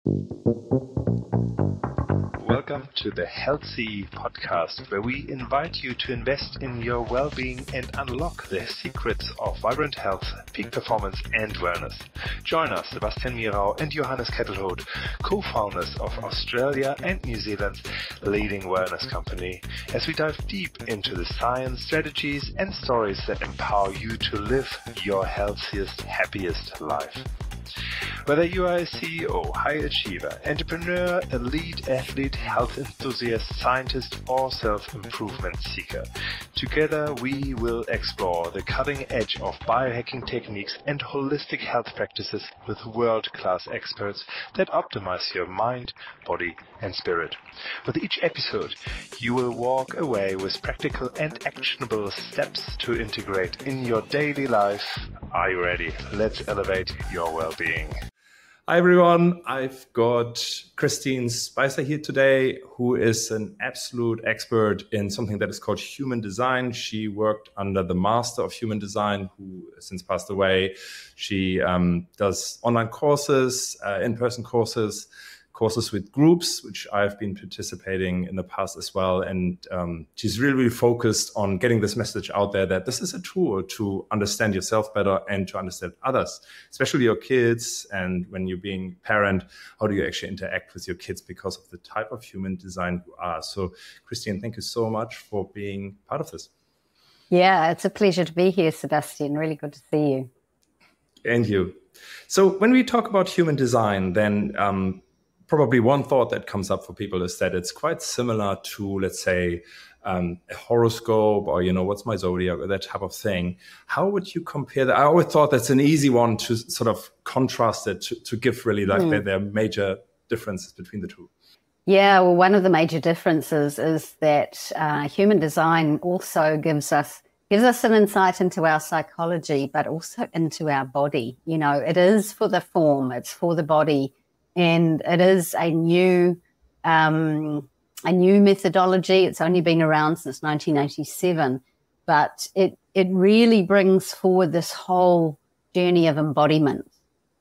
Welcome to the Helsi podcast, where we invite you to invest in your well-being and unlock the secrets of vibrant health, peak performance and wellness. Join us, Sebastian Mirau and Johannes Kettelhout, co-founders of Australia and New Zealand's leading wellness company, as we dive deep into the science, strategies and stories that empower you to live your healthiest, happiest life. Whether you are a CEO, high achiever, entrepreneur, elite athlete, health enthusiast, scientist, or self-improvement seeker, together we will explore the cutting edge of biohacking techniques and holistic health practices with world-class experts that optimize your mind, body, and spirit. With each episode, you will walk away with practical and actionable steps to integrate in your daily life. Are you ready? Let's elevate your well-being. Hi everyone, I've got Christine Spicer here today, who is an absolute expert in something that is called human design. She worked under the master of human design, who since passed away. She does online courses, in-person courses with groups, which I've been participating in the past as well. And she's really focused on getting this message out there that this is a tool to understand yourself better and to understand others, especially your kids. And when you're being a parent, how do you actually interact with your kids because of the type of human design you are? So Christine, thank you so much for being part of this. Yeah, it's a pleasure to be here, Sebastian. Really good to see you. And you. So when we talk about human design, then probably one thought that comes up for people is that it's quite similar to, let's say, a horoscope or, what's my zodiac or that type of thing. How would you compare that? I always thought that's an easy one to sort of contrast it to give really like there are major differences between the two. Yeah, well, one of the major differences is that human design also gives us an insight into our psychology, but also into our body. It is for the form, it's for the body. And it is a new methodology. It's only been around since 1987, but it really brings forward this whole journey of embodiment,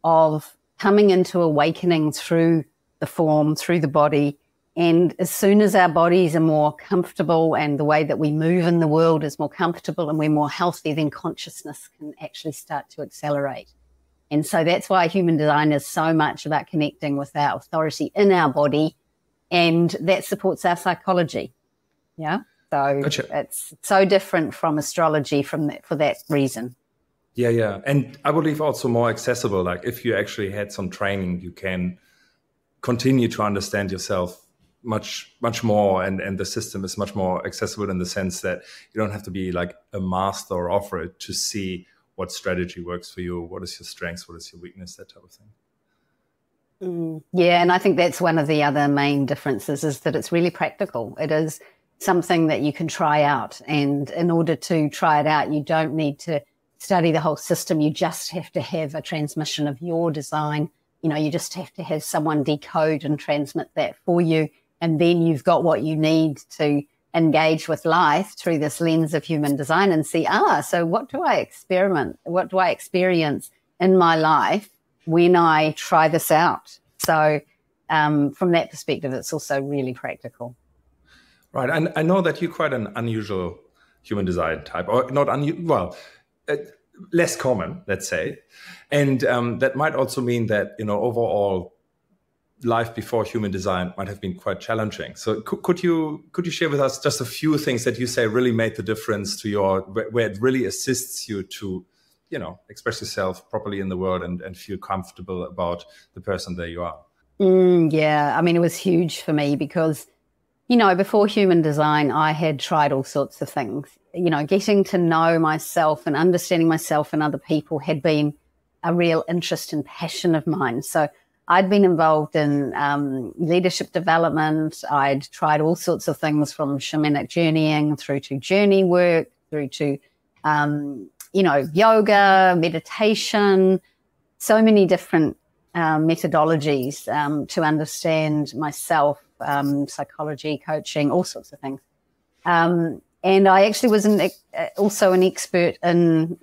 of coming into awakening through the form, through the body. And as soon as our bodies are more comfortable and the way that we move in the world is more comfortable and we're more healthy, then consciousness can actually start to accelerate. And so that's why human design is so much about connecting with our authority in our body, and that supports our psychology. Yeah. So Gotcha. It's so different from astrology for that reason. Yeah. And I believe also more accessible. Like if you actually had some training, you can continue to understand yourself much more. And the system is much more accessible in the sense that you don't have to be like a master or offer it to see what strategy works for you, what is your strengths, what is your weakness, that type of thing. Yeah, and I think that's one of the other main differences is that it's really practical. It is something that you can try out. And in order to try it out, you don't need to study the whole system. You just have to have a transmission of your design. You just have to have someone decode and transmit that for you. And then you've got what you need to engage with life through this lens of human design and see, so what do I experience in my life when I try this out? So from that perspective, it's also really practical. Right. And I know that you're quite an unusual human design type, or not unusual, less common, let's say. And that might also mean that, overall life before human design might have been quite challenging. So could you share with us just a few things that you say really made the difference to where it really assists you to, express yourself properly in the world and feel comfortable about the person that you are? Yeah, I mean, it was huge for me because, before human design, I had tried all sorts of things. Getting to know myself and understanding myself and other people had been a real interest and passion of mine. So I'd been involved in leadership development. I'd tried all sorts of things from shamanic journeying through to journey work, through to, yoga, meditation, so many different methodologies to understand myself, psychology, coaching, all sorts of things. And I actually was also an expert in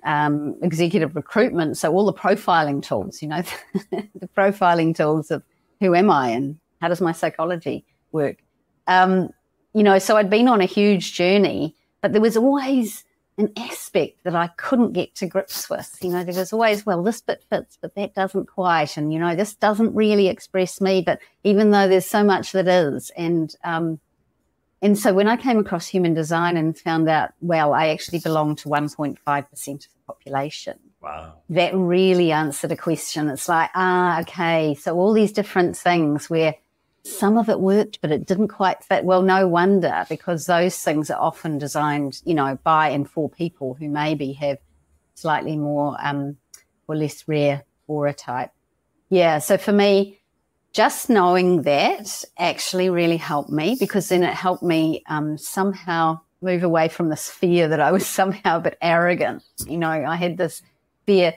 executive recruitment. So all the profiling tools, the profiling tools of who am I and how does my psychology work? So I'd been on a huge journey, but there was always an aspect that I couldn't get to grips with. There was always, well, this bit fits, but that doesn't quite. And, this doesn't really express me, but even though there's so much that is. And so when I came across human design and found out, well, I actually belong to 1.5% of the population. Wow. That really answered a question. It's like, okay, so all these different things where some of it worked, but it didn't quite fit. Well, no wonder, because those things are often designed, by and for people who maybe have slightly more or less rare aura type. Yeah, so for me, just knowing that actually really helped me, because then it helped me somehow move away from this fear that I was somehow a bit arrogant. I had this fear,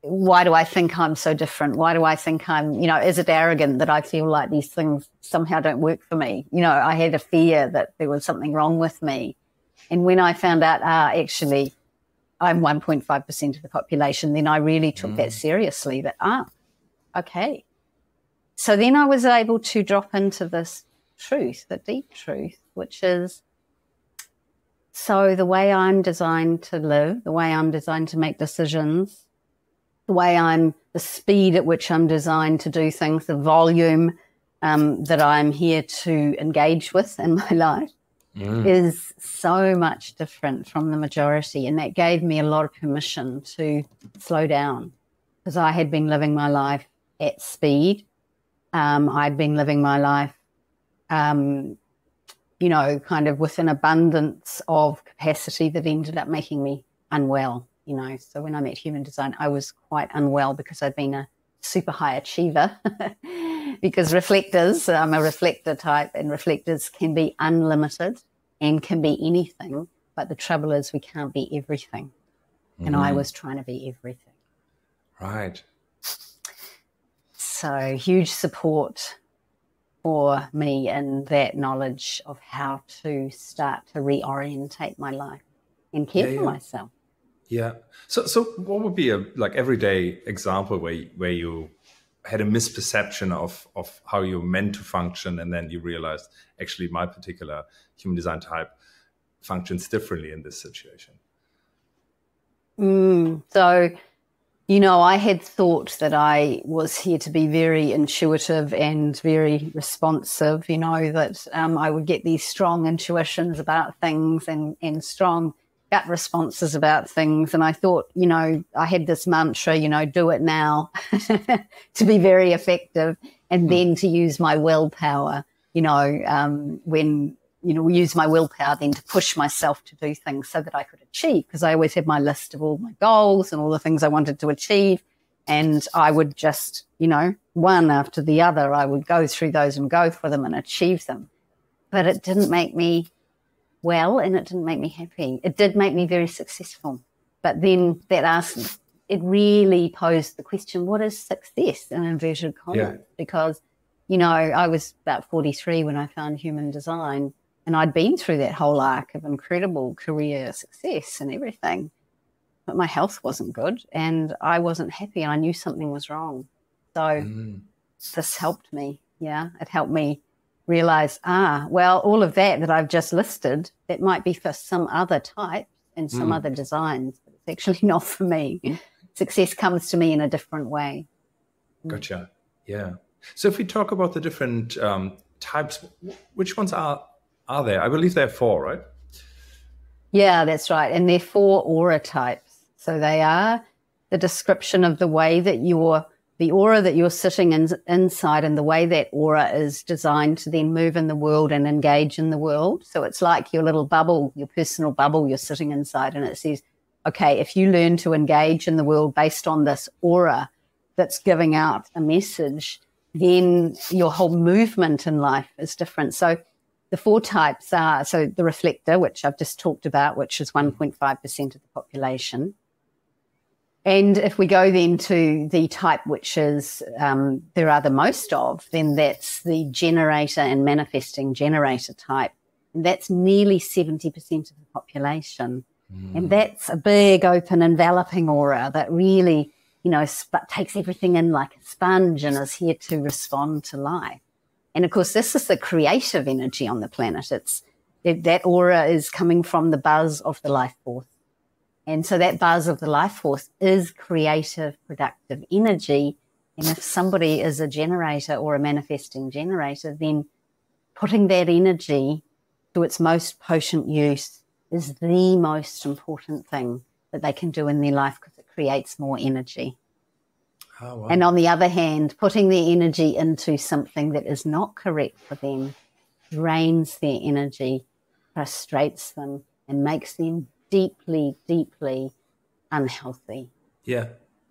why do I think I'm so different? Why do I think I'm, is it arrogant that I feel like these things somehow don't work for me? I had a fear that there was something wrong with me. And when I found out, actually, I'm 1.5% of the population, then I really took that seriously, that, okay. So then I was able to drop into this truth, the deep truth, which is, so the way I'm designed to live, the way I'm designed to make decisions, the speed at which I'm designed to do things, the volume that I'm here to engage with in my life is so much different from the majority. And that gave me a lot of permission to slow down, because I had been living my life at speed. I'd been living my life, kind of with an abundance of capacity that ended up making me unwell. So when I met human design, I was quite unwell because I'd been a super high achiever. Because reflectors, I'm a reflector type, and reflectors can be unlimited and can be anything. But the trouble is we can't be everything. And I was trying to be everything. Right. So huge support for me and that knowledge of how to start to reorientate my life and care for myself. Yeah. So what would be a everyday example where you had a misperception of how you're meant to function, and then you realized actually my particular human design type functions differently in this situation? So, I had thought that I was here to be very intuitive and very responsive, that I would get these strong intuitions about things and strong gut responses about things. And I thought, I had this mantra, do it now to be very effective, and then to use my willpower, use my willpower then to push myself to do things so that I could achieve, because I always had my list of all my goals and all the things I wanted to achieve. And I would just, one after the other, I would go through those and go for them and achieve them. But it didn't make me well, and it didn't make me happy. It did make me very successful. But then it really posed the question, what is success in inverted commas? Yeah. Because, I was about 43 when I found human design, and I'd been through that whole arc of incredible career success and everything. But my health wasn't good, and I wasn't happy, and I knew something was wrong. So this helped me. Yeah, it helped me realize, all of that I've just listed, that might be for some other type and some other designs, but it's actually not for me. Success comes to me in a different way. Gotcha. Yeah. So if we talk about the different types, which ones are there? I believe there are 4, right? Yeah, that's right. And they're 4 aura types. So they are the description of the way that the aura that you're sitting inside, and the way that aura is designed to then move in the world and engage in the world. So it's like your little bubble, your personal bubble you're sitting inside, and it says, okay, if you learn to engage in the world based on this aura that's giving out a message, then your whole movement in life is different. So the 4 types are, so the reflector, which I've just talked about, which is 1.5% of the population. And if we go then to the type which is there are the most of, then that's the generator and manifesting generator type. And that's nearly 70% of the population. And that's a big, open, enveloping aura that really takes everything in like a sponge and is here to respond to life. And of course, this is the creative energy on the planet. That aura is coming from the buzz of the life force. And so that buzz of the life force is creative, productive energy. And if somebody is a generator or a manifesting generator, then putting that energy to its most potent use is the most important thing that they can do in their life, because it creates more energy. Oh, wow. And on the other hand, putting their energy into something that is not correct for them drains their energy, frustrates them, and makes them deeply, deeply unhealthy. Yeah.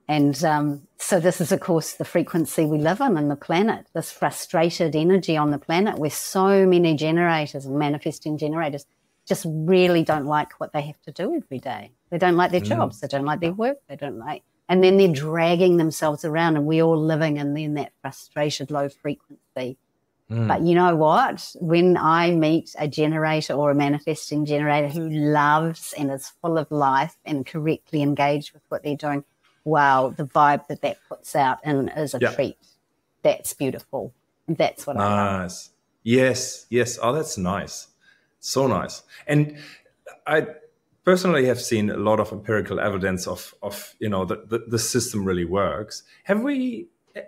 And so this is, of course, the frequency we live in the planet, this frustrated energy on the planet, where so many generators and manifesting generators just really don't like what they have to do every day. They don't like their jobs. They don't like their work. And then they're dragging themselves around, and we're all living in that frustrated low frequency. But you know what? When I meet a generator or a manifesting generator who loves and is full of life and correctly engaged with what they're doing, wow, the vibe that puts out and is a treat. That's beautiful. And that's what I love. Yes. Oh, that's nice. So nice. And I personally have seen a lot of empirical evidence of the system really works.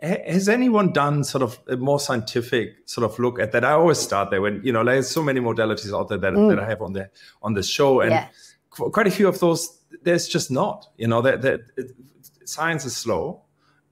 Has anyone done sort of a more scientific sort of look at that? I always start there when, there's so many modalities out there that I have on the show. And quite a few of those, there's just not, science is slow.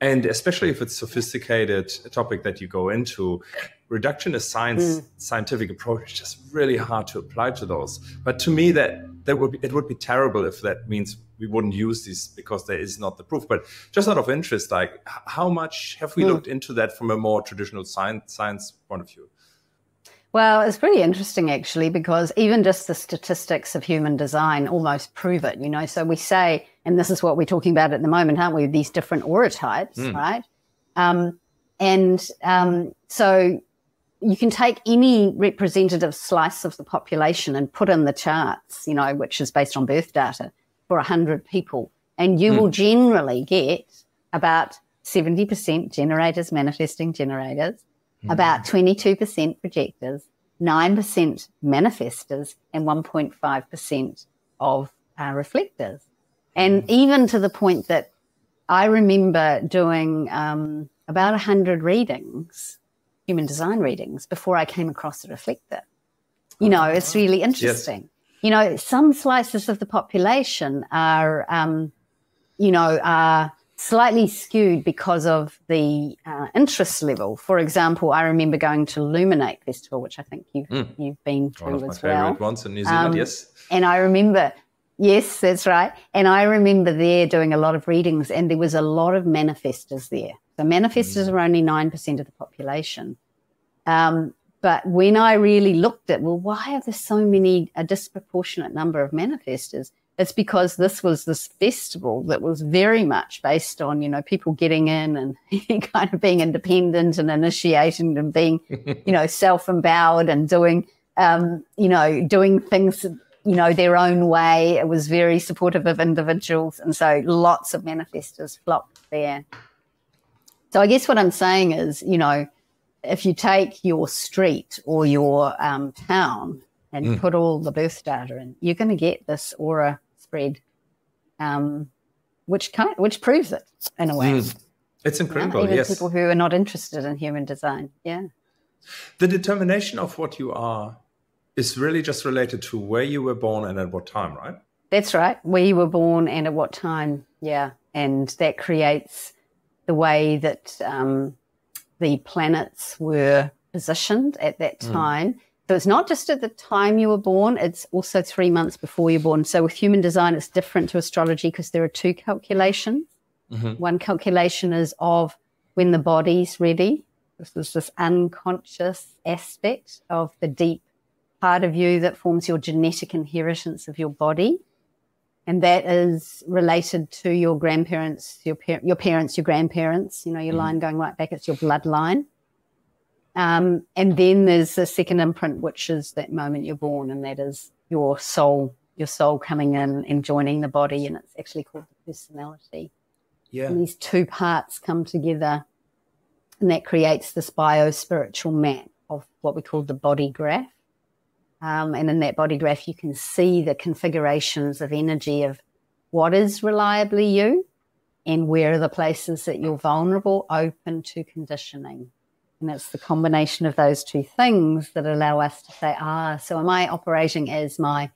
And especially if it's sophisticated topic that you go into, reductionist scientific approach is just really hard to apply to those. But to me, it would be terrible if that means we wouldn't use these because there is not the proof. But just out of interest, like how much have we looked into that from a more traditional science point of view? Well, it's pretty interesting, actually, because even just the statistics of human design almost prove it, So we say, and this is what we're talking about at the moment, aren't we? These different aura types, right? So you can take any representative slice of the population and put in the charts, which is based on birth data for 100 people, and you will generally get about 70% generators, manifesting generators, about 22% projectors, 9% manifestors, and 1.5% of reflectors. And even to the point that I remember doing about 100 readings, human design readings, before I came across a reflector. It's really interesting. Yes. Some slices of the population are, are slightly skewed because of the interest level. For example, I remember going to Illuminate Festival, which I think you've been to as well. One of my favorite ones in New Zealand, yes. And I remember, yes, that's right. And I remember there doing a lot of readings, and there was a lot of manifestors there. So manifestors are only 9% of the population. But when I really looked at, why are there so many, a disproportionate number of manifestors? It's because this was this festival that was very much based on, people getting in and kind of being independent and initiating and being, self-empowered and doing, doing things, their own way. It was very supportive of individuals. And so lots of manifestors flocked there. So I guess what I'm saying is, if you take your street or your town and put all the birth data in, you're going to get this aura spread, which proves it in a way. It's incredible. Even yes. people who are not interested in human design. Yeah. The determination of what you are is really just related to where you were born and at what time, right? That's right. Where you were born and at what time. Yeah. And that creates the way that the planets were positioned at that time. So it's not just at the time you were born, it's also 3 months before you're born. So with human design, it's different to astrology because there are two calculations. One calculation is of when the body's ready. This is this unconscious aspect of the deep part of you that forms your genetic inheritance of your body. And that is related to your grandparents, your parents, your grandparents, your line going right back. It's your bloodline. And then there's the second imprint, which is that moment you're born, and that is your soul coming in and joining the body, and it's actually called the personality. Yeah. And these two parts come together, and that creates this bio-spiritual map of what we call the body graph. And in that body graph, you can see the configurations of energy of what is reliably you and where are the places that you're vulnerable, open to conditioning. And it's the combination of those two things that allow us to say, so am I operating as my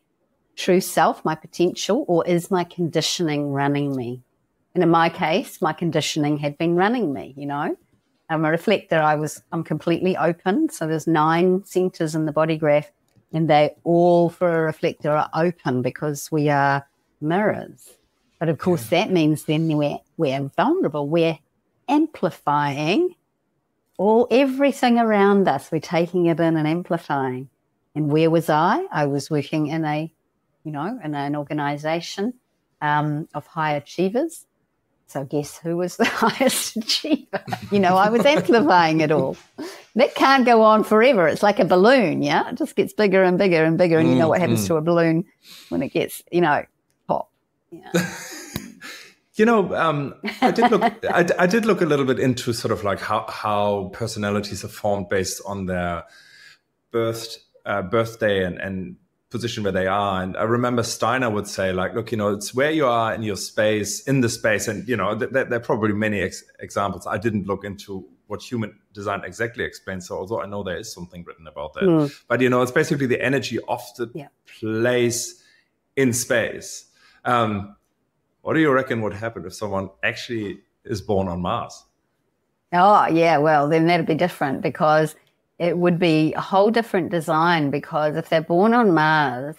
true self, my potential, or is my conditioning running me? And in my case, my conditioning had been running me, you know. I'm a reflector. I'm completely open. So there's 9 centers in the body graph, and they all, for a reflector, are open because we are mirrors. But of course, that means then we're vulnerable. We're amplifying everything around us. We're taking it in and amplifying. And where was I? I was working in in an organization of high achievers. So guess who was the highest achiever? I was amplifying it all. That can't go on forever. It's like a balloon, yeah? It just gets bigger and bigger and bigger. And you know what happens to a balloon when it gets, pop. Yeah. I did look a little bit into sort of like how personalities are formed based on their birthday and position where they are. And I remember Steiner would say, like, look, it's where you are in your space, in the space. And, there are probably many examples. I didn't look into what human design exactly explains. So although I know there is something written about that, but, it's basically the energy of the place in space. What do you reckon would happen if someone actually is born on Mars? Oh, yeah. Well, then that'd be different because it would be a whole different design, because if they're born on Mars,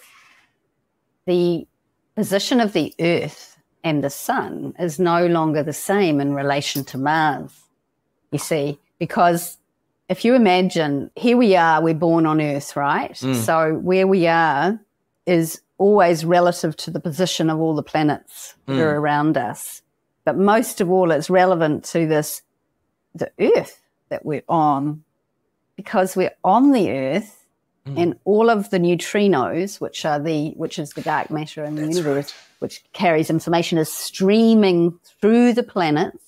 the position of the Earth and the Sun is no longer the same in relation to Mars, you see, because if you imagine, here we are, we're born on Earth, right? So where we are is always relative to the position of all the planets that are around us. But most of all, it's relevant to the Earth that we're on, because we're on the Earth and all of the neutrinos, which is the dark matter in the universe, which carries information, is streaming through the planets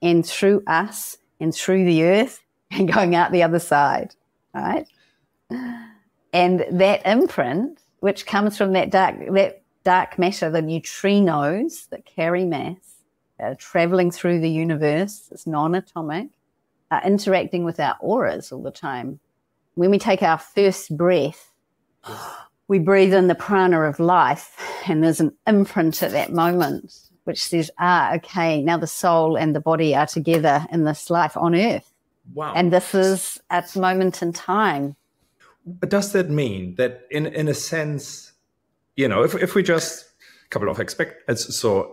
and through us and through the Earth and going out the other side, right? And that imprint, which comes from that dark matter, the neutrinos that carry mass, that are traveling through the universe, it's non-atomic, are interacting with our auras all the time. When we take our first breath, we breathe in the prana of life, and there's an imprint at that moment which says, okay, now the soul and the body are together in this life on Earth. Wow. And this is at the moment in time. But does that mean that in a sense, if we just a couple of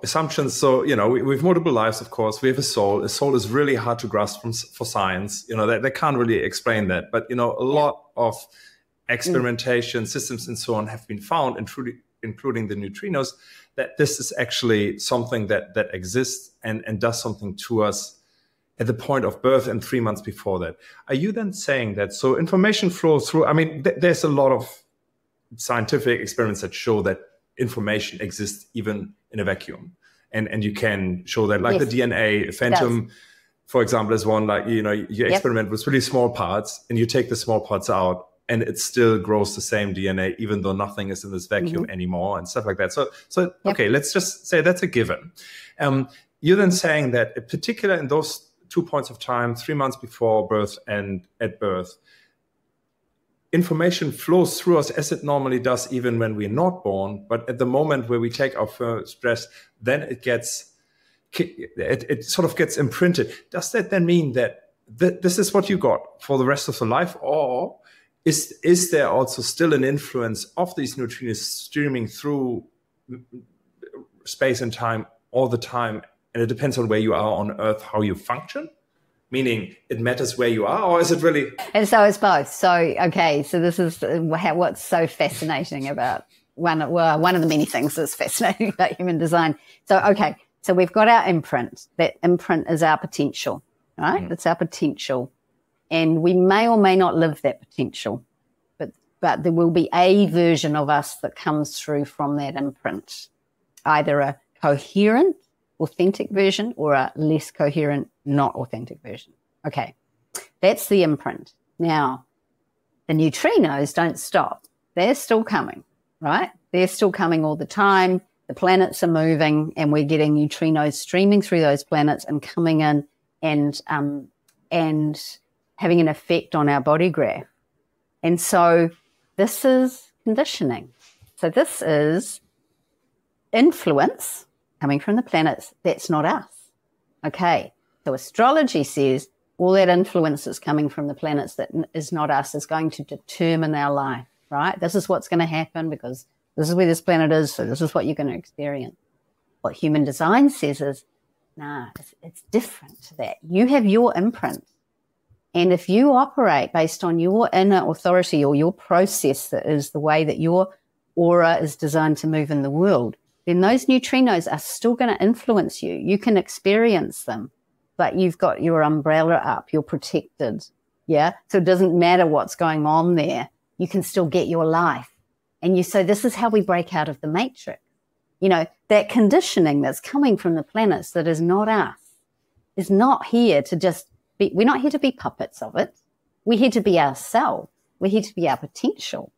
assumptions. So, we have multiple lives, of course. We have a soul. A soul is really hard to grasp for science. They can't really explain that. But, a lot of experimentation systems and so on have been found, including the neutrinos, that this is actually something that exists and does something to us at the point of birth and 3 months before that. Are you then saying that, so information flows through, there's a lot of scientific experiments that show that information exists even in a vacuum. And you can show that, like the DNA phantom, for example, is one, like, you experiment with really small parts and you take the small parts out and it still grows the same DNA, even though nothing is in this vacuum anymore and stuff like that. So okay, let's just say that's a given. You're then saying that, in particular in those 2 points of time, 3 months before birth and at birth, information flows through us as it normally does even when we're not born. But at the moment where we take our first breath, then it sort of gets imprinted. Does that then mean that this is what you got for the rest of the life? Or is there also still an influence of these neutrinos streaming through space and time all the time? And it depends on where you are on Earth, how you function? Meaning it matters where you are, or is it really? And so it's both. So, okay, so this is what's so fascinating about one of the many things that's fascinating about human design. So, okay, so we've got our imprint. That imprint is our potential, right? It's our potential. And we may or may not live that potential, but there will be a version of us that comes through from that imprint, either a coherent authentic version or a less coherent, not authentic version. Okay, that's the imprint. Now, the neutrinos don't stop. They're still coming, right? They're still coming all the time. The planets are moving and we're getting neutrinos streaming through those planets and coming in and having an effect on our body graph. And so this is conditioning. So this is influence coming from the planets. That's not us. Okay. So astrology says all that influence that's coming from the planets that is not us is going to determine our life, right? This is what's going to happen because this is where this planet is, so this is what you're going to experience. What human design says is, nah, it's different to that. You have your imprint. And if you operate based on your inner authority or your process, that is the way that your aura is designed to move in the world, then those neutrinos are still going to influence you. You can experience them, but you've got your umbrella up, you're protected. Yeah. So it doesn't matter what's going on there. You can still get your life. And so this is how we break out of the matrix. You know, that conditioning that's coming from the planets that is not us is not here to just be, we're not here to be puppets of it. We're here to be ourselves. We're here to be our potential.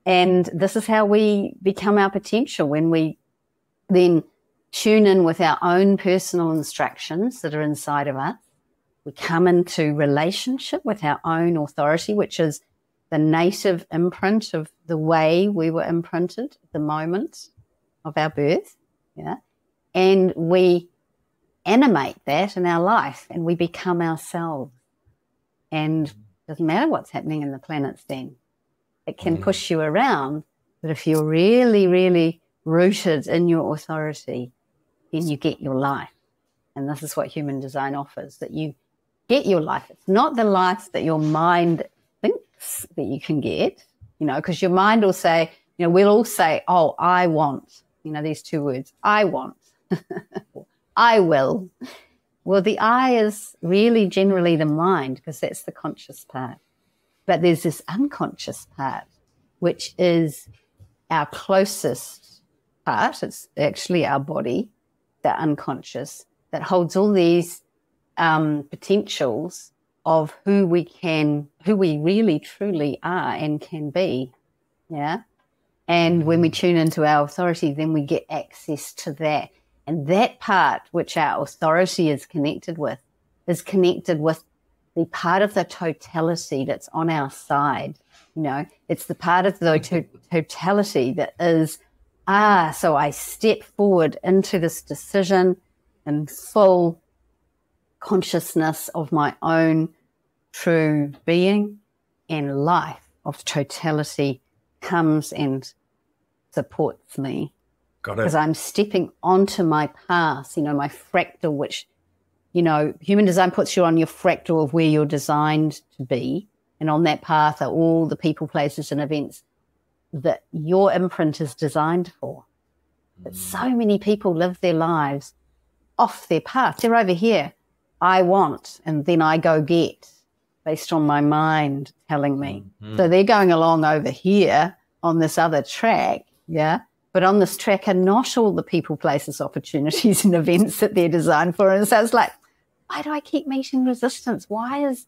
And this is how we become our potential when we then tune in with our own personal instructions that are inside of us. We come into relationship with our own authority, which is the native imprint of the way we were imprinted at the moment of our birth. Yeah. And we animate that in our life and we become ourselves. And it doesn't matter what's happening in the planets then. It can push you around, but if you're really, really rooted in your authority, then you get your life. And this is what human design offers, that you get your life. It's not the life that your mind thinks that you can get, you know, because your mind will say, you know, we'll all say, oh, I want, you know, these two words, I want, I will. Well, the I is really generally the mind because that's the conscious part. But there's this unconscious part, which is our closest part. It's actually our body, the unconscious, that holds all these potentials of who we really truly are and can be. Yeah. And when we tune into our authority, then we get access to that. And that part which our authority is connected with the part of the totality that's on our side. You know, it's the part of the totality that is, so I step forward into this decision in full consciousness of my own true being, and life of totality comes and supports me. Got it. Because I'm stepping onto my path, you know, my fractal, which, you know, human design puts you on your fractal of where you're designed to be. And on that path are all the people, places, and events that your imprint is designed for. But so many people live their lives off their path. They're over here. I want, and then I go get, based on my mind telling me. So they're going along over here on this other track, yeah? But on this track are not all the people, places, opportunities, and events that they're designed for. And so it's like, why do I keep meeting resistance? Why is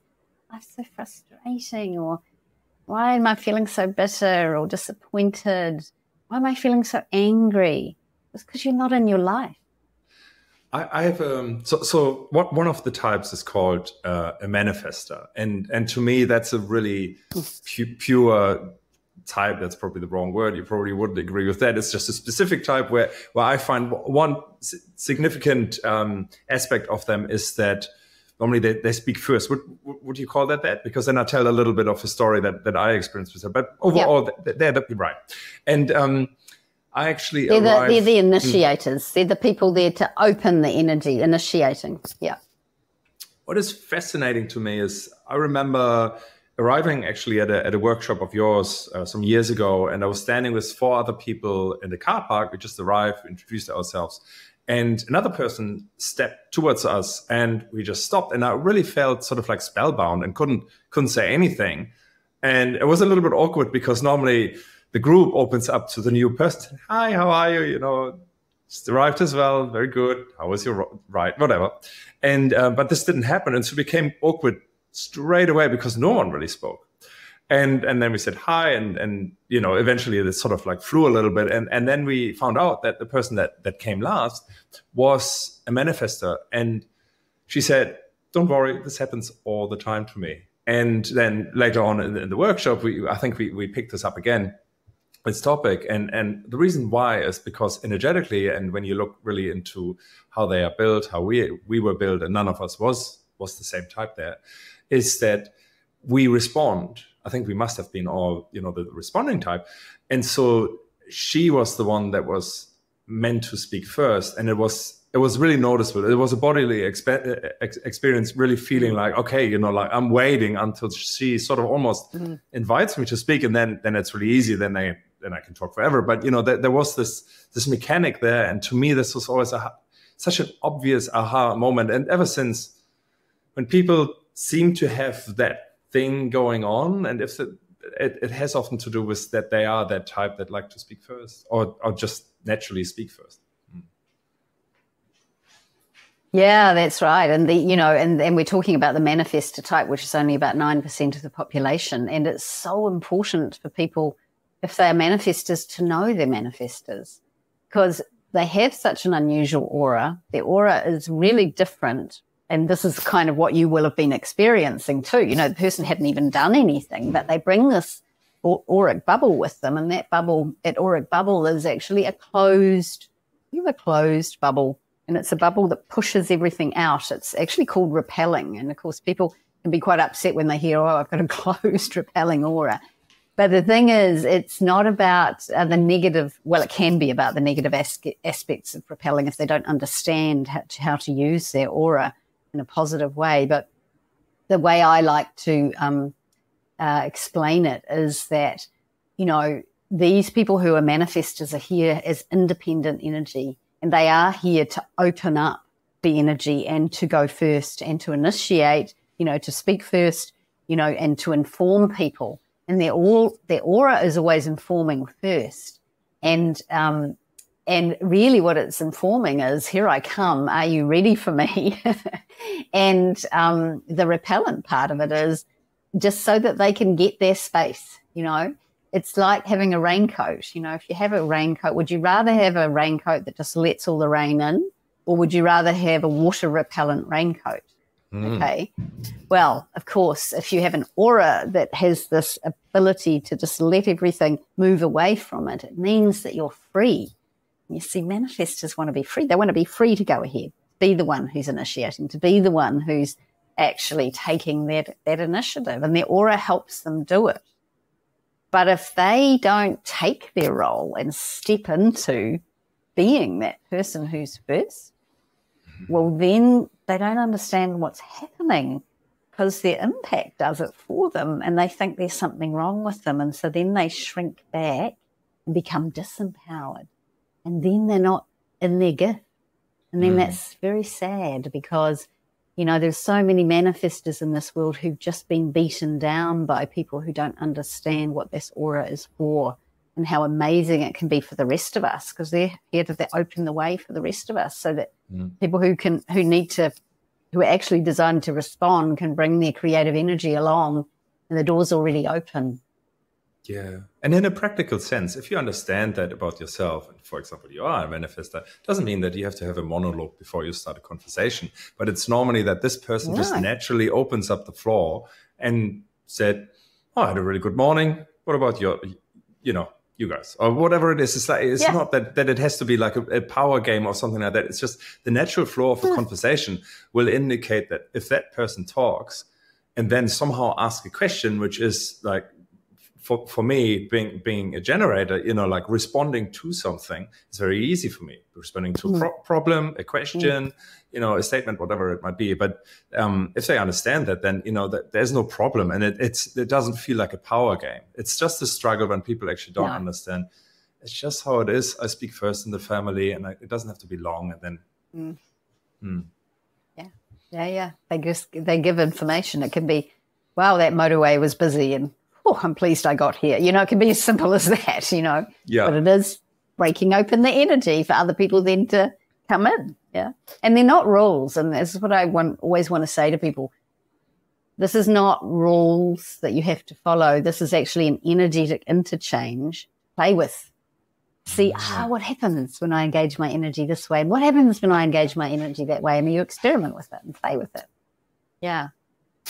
life so frustrating? Or why am I feeling so bitter or disappointed? Why am I feeling so angry? It's because you're not in your life. I have so one of the types is called a manifestor, and to me that's a really pure type. That's probably the wrong word. You probably wouldn't agree with that. It's just a specific type where I find one significant aspect of them is that normally they speak first. Would you call that? Because then I tell a little bit of a story that I experienced with them. But overall, they're right. And I actually they're the initiators. They're the people there to open the energy, initiating. Yeah. What is fascinating to me is I remember arriving actually at a workshop of yours some years ago, and I was standing with 4 other people in the car park. We just arrived, introduced ourselves, and another person stepped towards us, and we just stopped. And I really felt sort of like spellbound and couldn't say anything. And it was a little bit awkward because normally the group opens up to the new person. Hi, how are you? You know, It's arrived as well. Very good. How was your ride? Whatever. And but this didn't happen, and so it became awkward straight away because no one really spoke. And then we said hi, and you know, eventually this sort of like flew a little bit, and then we found out that the person that came last was a manifestor, and she said, "Don't worry, this happens all the time to me." And then later on in the workshop, I think we picked this up again, this topic, and the reason why is because energetically, and when you look really into how they are built, how we were built, and none of us was the same type there, is that we respond. I think we must have been all, you know, the responding type, and so she was the one that was meant to speak first, and it was really noticeable. It was a bodily experience, really feeling like, okay, you know, like I'm waiting until she sort of almost invites me to speak, and then it's really easy. Then I can talk forever. But you know, there was this mechanic there, and to me, this was always such an obvious aha moment. And ever since, when people seem to have that thing going on, and if it has often to do with that they are that type that like to speak first, or just naturally speak first. Yeah, that's right. And and we're talking about the manifestor type, which is only about 9% of the population. And it's so important for people, if they are manifestors, to know they're manifestors, because they have such an unusual aura. Their aura is really different. And this is kind of what you will have been experiencing too. You know, the person hadn't even done anything, but they bring this auric bubble with them. And that auric bubble is actually a closed bubble. And it's a bubble that pushes everything out. It's actually called repelling. And of course, people can be quite upset when they hear, oh, I've got a closed repelling aura. But the thing is, it's not about the negative. Well, it can be about the negative aspects of repelling if they don't understand how to use their aura in a positive way. But the way I like to explain it is that, you know, these people who are manifestors are here as independent energy, and they are here to open up the energy and to go first and to initiate, you know, to speak first, you know, and to inform people. And their aura is always informing first. And really what it's informing is, here I come, are you ready for me? And the repellent part of it is just so that they can get their space, you know. It's like having a raincoat. You know, if you have a raincoat, would you rather have a raincoat that just lets all the rain in, or would you rather have a water repellent raincoat? Okay. Well, of course, if you have an aura that has this ability to just let everything move away from it, it means that you're free. You see, manifestors want to be free. They want to be free to go ahead, be the one who's initiating, to be the one who's actually taking that initiative, and their aura helps them do it. But if they don't take their role and step into being that person who's first, well, then they don't understand what's happening, because their impact does it for them, and they think there's something wrong with them. And so then they shrink back and become disempowered, and then they're not in their gift. And then that's very sad, because, you know, there's so many manifestors in this world who've just been beaten down by people who don't understand what this aura is for and how amazing it can be for the rest of us, because they're here to open the way for the rest of us, so that people who are actually designed to respond can bring their creative energy along, and the door's already open. Yeah. And in a practical sense, if you understand that about yourself, and for example, you are a manifestor, doesn't mean that you have to have a monologue before you start a conversation, but it's normally that this person just naturally opens up the floor and said, oh, I had a really good morning. What about you guys, or whatever it is. It's not that it has to be like a power game or something like that. It's just the natural flow of the conversation will indicate that if that person talks and then somehow ask a question, which is like, for me, being a generator, you know, like responding to something is very easy for me. Responding to a problem, a question, you know, a statement, whatever it might be. But if they understand that, then, you know, that there's no problem. And it doesn't feel like a power game. It's just a struggle when people actually don't understand. It's just how it is. I speak first in the family, and it doesn't have to be long. And then, Yeah. They give information. It can be, wow, that motorway was busy, and oh, I'm pleased I got here. You know, it can be as simple as that, you know. Yeah. But it is breaking open the energy for other people then to come in. Yeah. And they're not rules. And this is what I always want to say to people. This is not rules that you have to follow. This is actually an energetic interchange. Play with. See, what happens when I engage my energy this way? And what happens when I engage my energy that way? And you experiment with it and play with it. Yeah.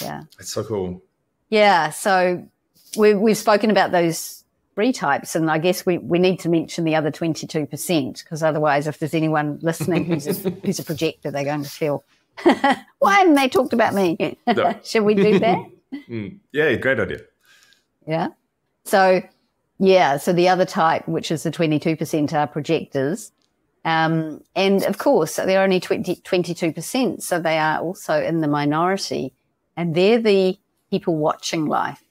Yeah. It's so cool. Yeah. So we've spoken about those 3 types, and I guess we need to mention the other 22%, because otherwise, if there's anyone listening who's a projector, they're going to feel, why haven't they talked about me? No. Should we do that? Yeah, great idea. Yeah. So the other type, which is the 22%, are projectors. And of course, they're only 22%, so they are also in the minority. And they're the people watching life.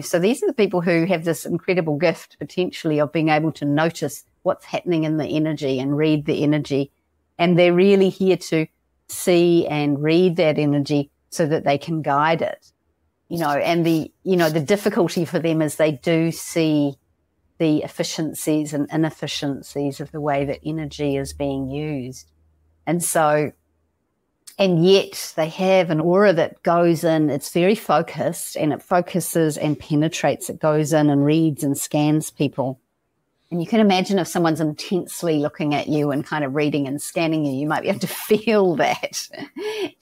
So these are the people who have this incredible gift potentially of being able to notice what's happening in the energy and read the energy. And they're really here to see and read that energy so that they can guide it. And the difficulty for them is they do see the efficiencies and inefficiencies of the way that energy is being used. And yet they have an aura that goes in, it's very focused, and it focuses and penetrates. It goes in and reads and scans people. And you can imagine if someone's intensely looking at you and kind of reading and scanning you, you might be able to feel that.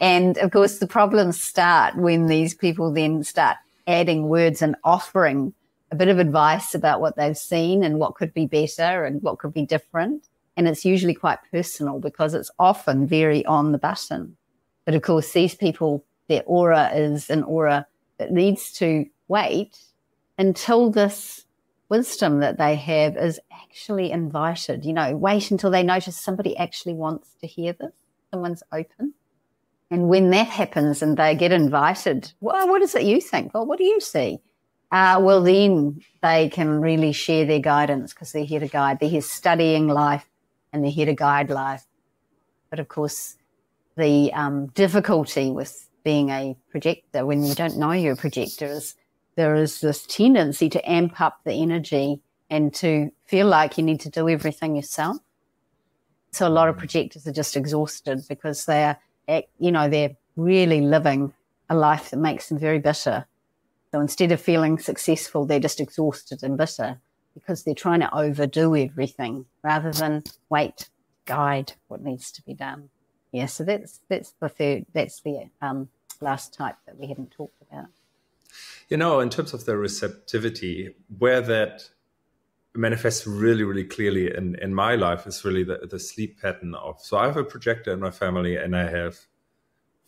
And of course, the problems start when these people then start adding words and offering a bit of advice about what they've seen and what could be better and what could be different. And it's usually quite personal because it's often very on the button. But of course, these people, their aura is an aura that needs to wait until this wisdom that they have is actually invited. Wait until they notice somebody actually wants to hear this. Someone's open. And when that happens and they get invited, well, what is it you think? Well, what do you see? Well, then they can really share their guidance because they're here to guide. They're here studying life and they're here to guide life. But of course, the difficulty with being a projector when you don't know you're a projector is there is this tendency to amp up the energy and to feel like you need to do everything yourself. So a lot of projectors are just exhausted because they're really living a life that makes them very bitter. So instead of feeling successful, they're just exhausted and bitter because they're trying to overdo everything rather than guide what needs to be done. Yeah, so that's the last type that we haven't talked about. In terms of the receptivity, where that manifests really, really clearly in my life is really the sleep pattern of. So I have a projector in my family, and I have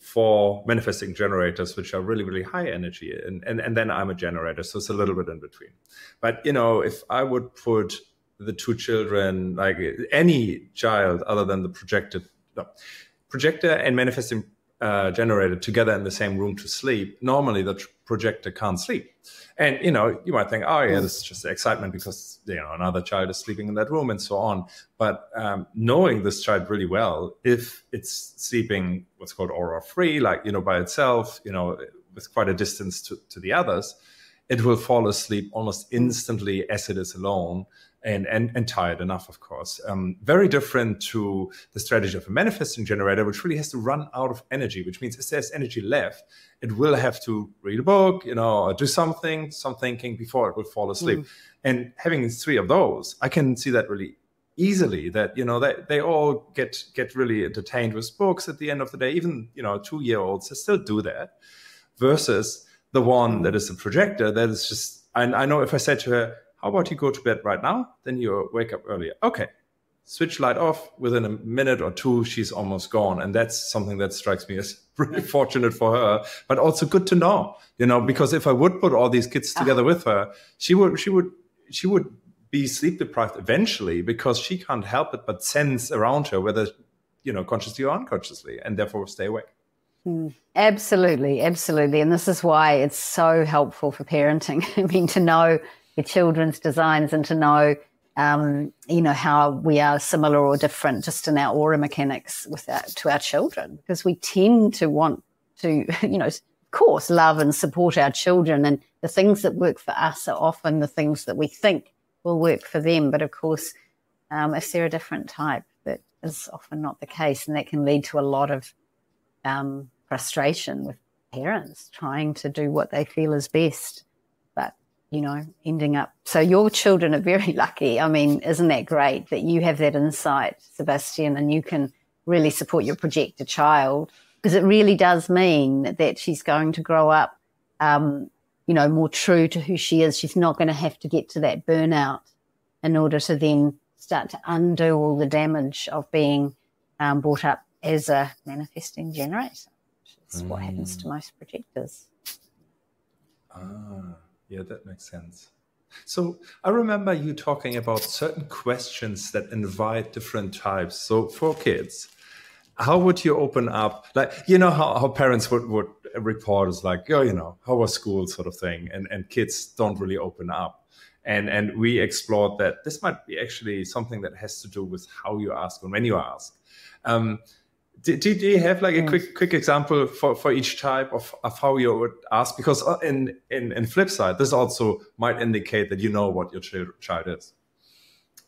4 manifesting generators, which are really, really high energy, and then I'm a generator, so it's a little bit in between. But if I would put the 2 children, like any child other than the projector and manifesting generator together in the same room to sleep, normally the projector can't sleep. And, you might think, oh, yeah, this is just the excitement because, another child is sleeping in that room and so on. But knowing this child really well, if it's sleeping what's called aura free, like, by itself, with quite a distance to the others, it will fall asleep almost instantly as it is alone. And tired enough, of course. Very different to the strategy of a manifesting generator, which really has to run out of energy, which means if there's energy left, it will have to read a book, or do some thinking before it will fall asleep. And having 3 of those, I can see that really easily that, they all get really entertained with books at the end of the day. Even, 2-year-olds, they still do that. Versus the one that is a projector, that is just, I know if I said to her, how about you go to bed right now? Then you wake up earlier. Okay. Switch light off. Within a minute or 2, she's almost gone. And that's something that strikes me as really fortunate for her, but also good to know, because if I would put all these kids together with her, she would be sleep deprived eventually because she can't help it but sense around her, whether, consciously or unconsciously, and therefore stay awake. Absolutely. Absolutely. And this is why it's so helpful for parenting. To know the children's designs and to know, how we are similar or different just in our aura mechanics to our children, because we tend to want to, of course, love and support our children. And the things that work for us are often the things that we think will work for them. But of course, if they're a different type. That is often not the case, and that can lead to a lot of frustration with parents trying to do what they feel is best, but, ending up. So your children are very lucky. I mean, isn't that great that you have that insight, Sebastian, and you can really support your projector child, because it really does mean that she's going to grow up, more true to who she is. She's not going to have to get to that burnout in order to then start to undo all the damage of being brought up as a manifesting generator, which is what happens to most projectors. Yeah, that makes sense. So I remember you talking about certain questions that invite different types. So for kids, how would you open up? Like, how parents would report is like, how was school sort of thing. And kids don't really open up. And we explored that this might be actually something that has to do with how you ask and when you ask. Do you have like a quick example for each type of how you would ask? Because in flip side, this also might indicate that you know what your child is,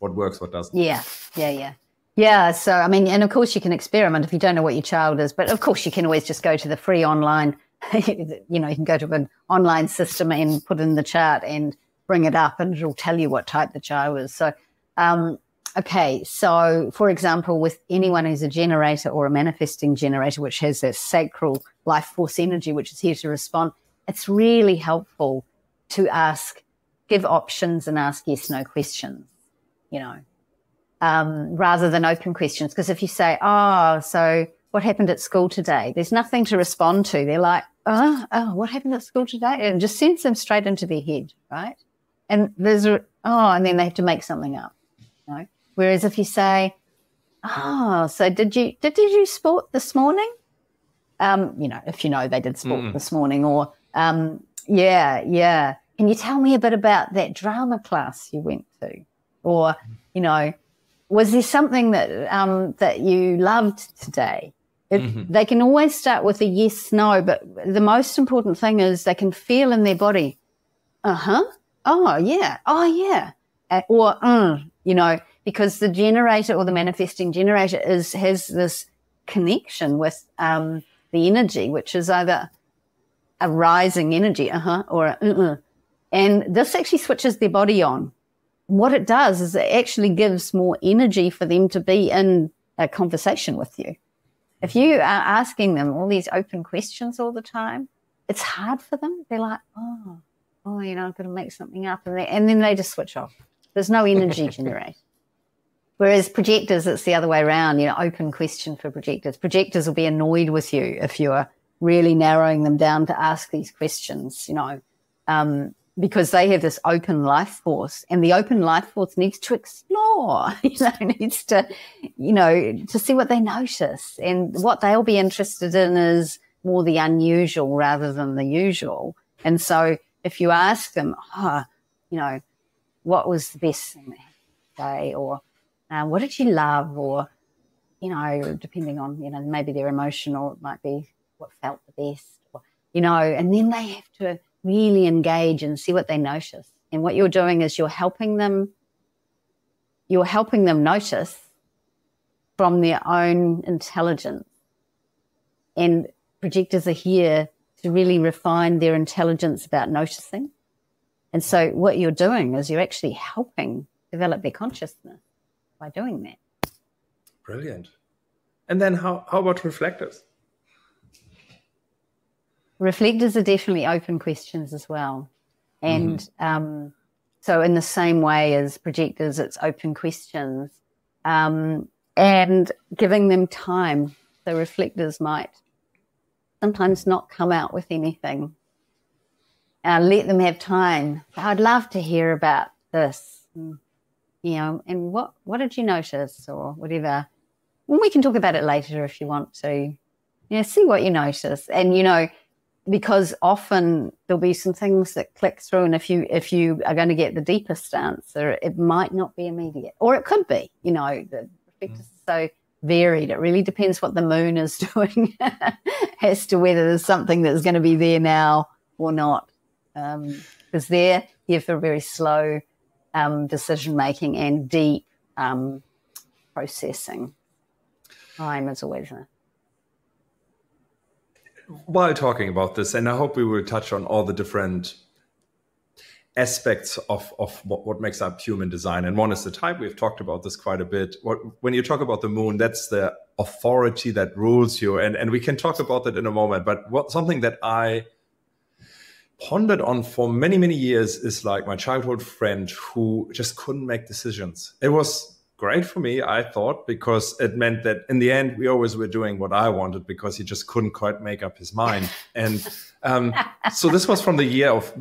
what works, what doesn't. Yeah. So, I mean, and of course you can experiment if you don't know what your child is, but of course you can always just go to the free online, you can go to an online system and put in the chart and bring it up and it'll tell you what type the child is. So, okay, so for example, with anyone who's a generator or a manifesting generator, which has that sacral life force energy, which is here to respond, it's really helpful to give options and ask yes, no questions, rather than open questions. Because if you say, so what happened at school today? There's nothing to respond to. They're like, what happened at school today? And just sends them straight into their head, right? And and then they have to make something up, Whereas if you say, so did you do sport this morning? If they did sport this morning, or yeah. Can you tell me a bit about that drama class you went to? Or, was there something that you loved today? They can always start with a yes, no, but the most important thing is they can feel in their body, oh yeah, or because the generator or the manifesting generator has this connection with the energy, which is either a rising energy, or a and this actually switches their body on. What it does is it actually gives more energy for them to be in a conversation with you. If you are asking them all these open questions all the time, it's hard for them. They're like, I've got to make something up. And then they just switch off. There's no energy generated. Whereas projectors, it's the other way around, open question for projectors. Projectors will be annoyed with you if you're really narrowing them down to ask these questions, because they have this open life force, and the open life force needs to explore, needs to, to see what they notice. And what they'll be interested in is more the unusual rather than the usual. And so if you ask them, what was the best thing they had today, or what did you love, or, depending on, maybe they're emotional, it might be what felt the best, or, and then they have to really engage and see what they notice. And what you're doing is you're helping them notice from their own intelligence. And projectors are here to really refine their intelligence about noticing. And so what you're doing is you're actually helping develop their consciousness by doing that. Brilliant. And then how about reflectors? Reflectors are definitely open questions as well. And so in the same way as projectors, it's open questions and giving them time. So reflectors might sometimes not come out with anything. Let them have time. I'd love to hear about this, and what did you notice, or whatever. Well, we can talk about it later if you want to. See what you notice. And, because often there'll be some things that click through, and if you are going to get the deepest answer, it might not be immediate, or it could be. The reflectors are so varied. It really depends what the moon is doing as to whether there's something that's going to be there now or not. Because they're here for very slow decision making and deep processing. Time is always While talking about this, and I hope we will touch on all the different aspects of what makes up human design. And one is the type. We've talked about this quite a bit. When you talk about the moon, that's the authority that rules you. And we can talk about that in a moment. But something that I pondered on for many, many years is like my childhood friend who just couldn't make decisions. It was great for me, I thought, because it meant that in the end, we always were doing what I wanted because he just couldn't quite make up his mind. And so this was from the year of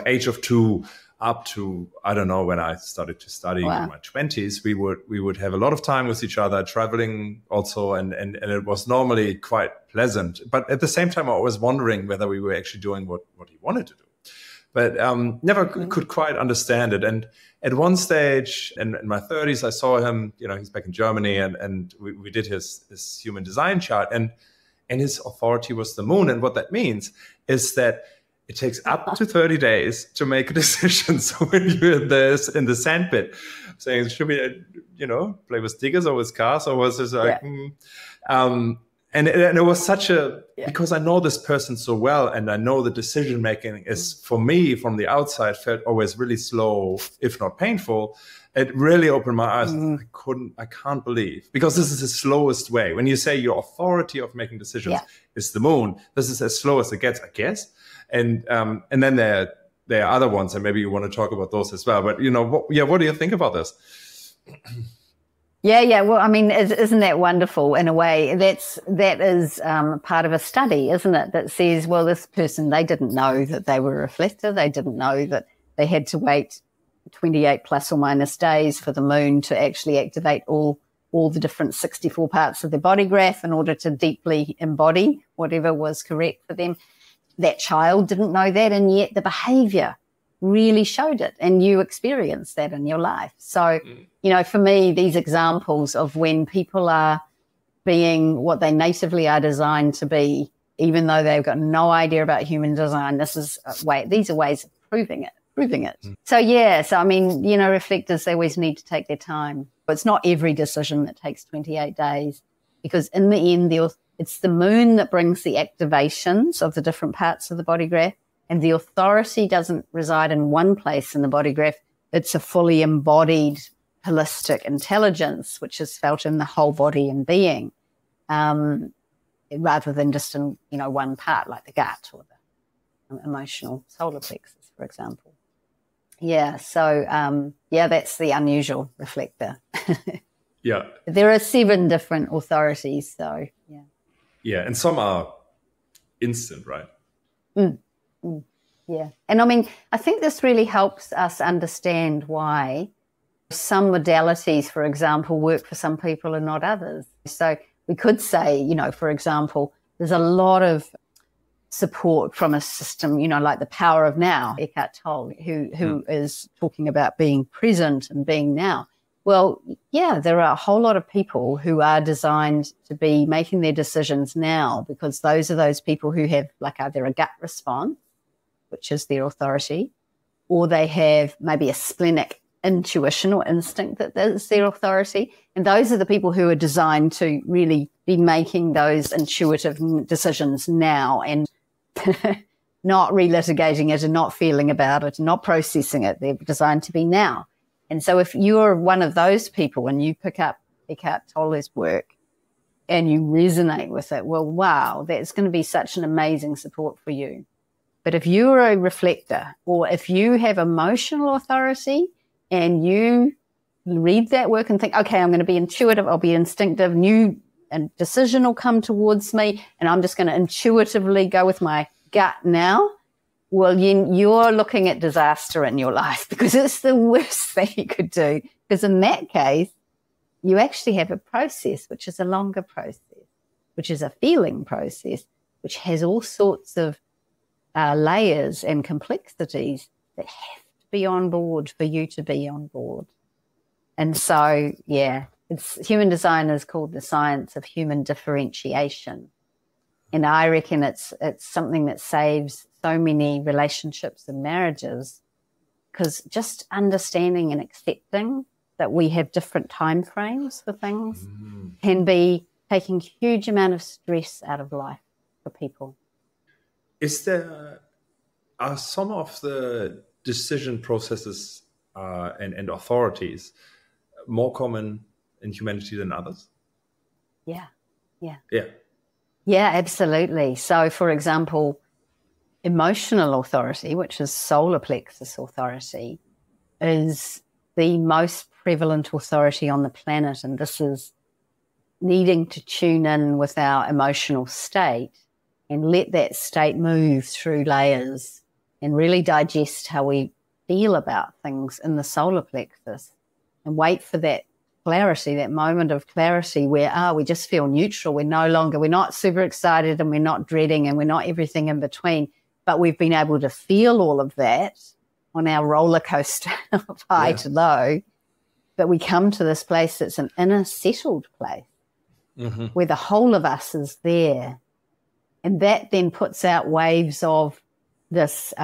age of 2 up to, I don't know, when I started to study in my 20s, we would have a lot of time with each other, traveling also. And it was normally quite pleasant. But at the same time, I was wondering whether we were actually doing what he wanted to do. But never could quite understand it. And at one stage in my 30s, I saw him, he's back in Germany, and we did his human design chart. And his authority was the moon. And what that means is that it takes up to 30 days to make a decision. So when you're in the sandpit saying, should we, play with diggers or with cars, or was this like, And it was because I know this person so well, and I know the decision making is, for me, from the outside, felt always really slow, if not painful. It really opened my eyes. I can't believe, because this is the slowest way. When you say your authority of making decisions is the moon, this is as slow as it gets, I guess. And then there are other ones, and maybe you want to talk about those as well. But what do you think about this? Yeah. Well, I mean, isn't that wonderful in a way? That is part of a study, isn't it? That says, well, this person, they didn't know that they were a reflector. They didn't know that they had to wait 28 plus or minus days for the moon to actually activate all the different 64 parts of their body graph in order to deeply embody whatever was correct for them. That child didn't know that, and yet the behavior really showed it, and you experienced that in your life. So, for me, these examples of when people are being what they natively are designed to be, even though they've got no idea about human design, these are ways of proving it. So I mean, reflectors, they always need to take their time. It's not every decision that takes 28 days, because in the end, it's the moon that brings the activations of the different parts of the body graph. And the authority doesn't reside in one place in the body graph. It's a fully embodied holistic intelligence, which is felt in the whole body and being, rather than just in, one part like the gut or the emotional solar plexus, for example. Yeah. So, that's the unusual reflector. Yeah. There are 7 different authorities. So, yeah. Yeah. And some are instant, right? Yeah. And I mean, I think this really helps us understand why some modalities, for example, work for some people and not others. So we could say, for example, there's a lot of support from a system, like the power of now, Eckhart Tolle, who is talking about being present and being now. Well, yeah, there are a whole lot of people who are designed to be making their decisions now, because those are those people who have either a gut response, which is their authority, or they have maybe a splenic intuition or instinct that is their authority. And those are the people who are designed to really be making those intuitive decisions now and not relitigating it and not feeling about it and not processing it. They're designed to be now. And so if you're one of those people and you pick up Eckhart Tolle's work and you resonate with it, well, wow, that's going to be such an amazing support for you. But if you're a reflector, or if you have emotional authority and you read that work and think, okay, I'm going to be intuitive, I'll be instinctive, and decision will come towards me, and I'm just going to intuitively go with my gut now, well, you're looking at disaster in your life, because it's the worst thing you could do. Because in that case, you actually have a process, which is a longer process, which is a feeling process, which has all sorts of layers and complexities that have to be on board for you to be on board. And so, human design is called the science of human differentiation. And I reckon it's something that saves so many relationships and marriages, because just understanding and accepting that we have different time frames for things can be taking huge amount of stress out of life for people. Are some of the decision processes and authorities more common in humanity than others? Yeah. Yeah, absolutely. So, for example, emotional authority, which is solar plexus authority, is the most prevalent authority on the planet. And this is needing to tune in with our emotional state and let that state move through layers and really digest how we feel about things in the solar plexus and wait for that clarity, that moment of clarity where, we just feel neutral. We're not super excited and we're not dreading and we're not everything in between, but we've been able to feel all of that on our roller coaster of high to low. But we come to this place that's an inner settled place where the whole of us is there. And that then puts out waves of this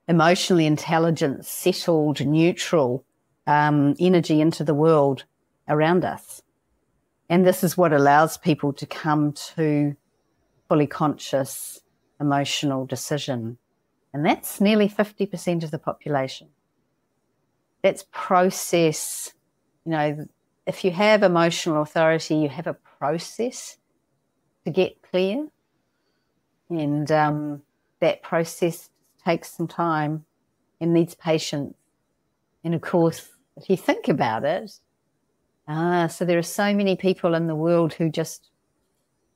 emotionally intelligent, settled, neutral energy into the world around us. And this is what allows people to come to fully conscious emotional decision. And that's nearly 50% of the population. That's process. If you have emotional authority, you have a process to get clear. And that process takes some time and needs patience. And of course, if you think about it, so there are so many people in the world who just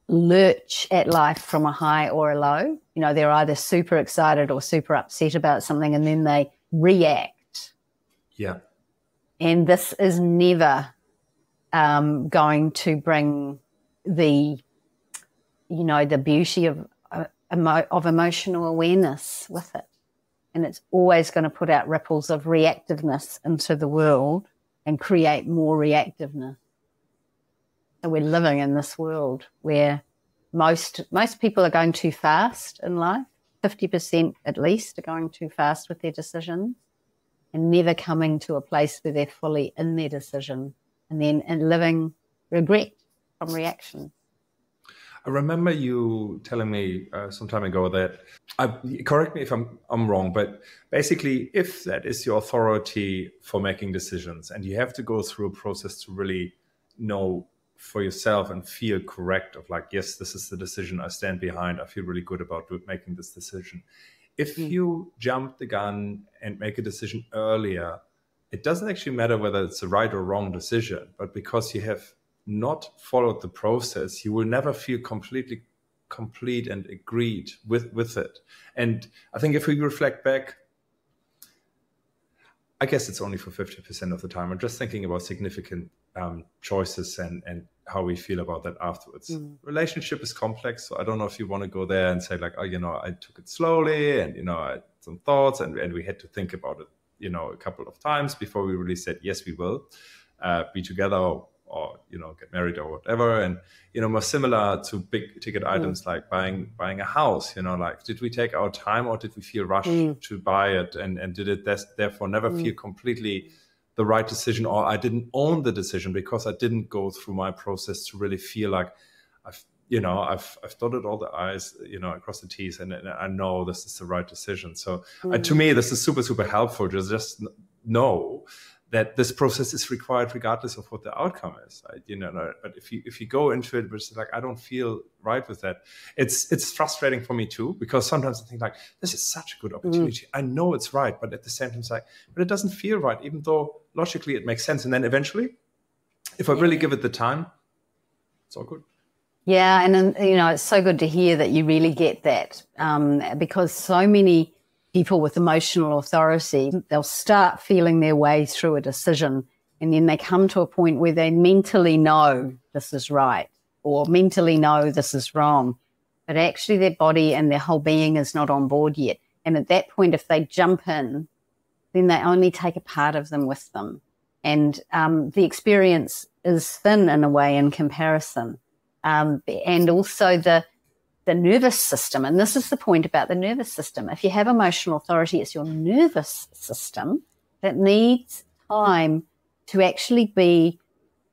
lurch at life from a high or a low. They're either super excited or super upset about something, and then they react. Yeah. And this is never going to bring the beauty of emotional awareness with it. And it's always going to put out ripples of reactiveness into the world and create more reactiveness. So we're living in this world where most people are going too fast in life. 50% at least are going too fast with their decisions and never coming to a place where they're fully in their decision and then living regret from reaction. I remember you telling me some time ago that, correct me if I'm wrong, but basically if that is your authority for making decisions and you have to go through a process to really know for yourself and feel correct of like, yes, this is the decision I stand behind. I feel really good about making this decision. If you jump the gun and make a decision earlier, it doesn't actually matter whether it's a right or wrong decision, but because you have not followed the process, you will never feel completely complete and agreed with it. And I think if we reflect back, I guess it's only for 50% of the time. I'm just thinking about significant choices and how we feel about that afterwards. Relationship is complex, so I don't know if you want to go there and say like, I took it slowly and, I had some thoughts and we had to think about it, a couple of times before we really said, yes, we will be together or get married or whatever. And, more similar to big ticket items like buying a house, like, did we take our time or did we feel rushed to buy it? And did it therefore never feel completely the right decision, or I didn't own the decision because I didn't go through my process to really feel like I've dotted all the I's, across the T's, and I know this is the right decision. So to me, this is super, super helpful. Just know that this process is required regardless of what the outcome is. But if you go into it, but it's like, I don't feel right with that. It's frustrating for me too, because sometimes I think like, this is such a good opportunity. I know it's right, but at the same time, it's like, but it doesn't feel right, even though logically it makes sense. And then eventually, if I really give it the time, it's all good. Yeah. And then, it's so good to hear that you really get that, because so many people with emotional authority, they'll start feeling their way through a decision and then they come to a point where they mentally know this is right or mentally know this is wrong, but actually their body and their whole being is not on board yet. And at that point, if they jump in, then they only take a part of them with them. And the experience is thin in a way in comparison. And also the nervous system, and this is the point about the nervous system. If you have emotional authority, it's your nervous system that needs time to actually be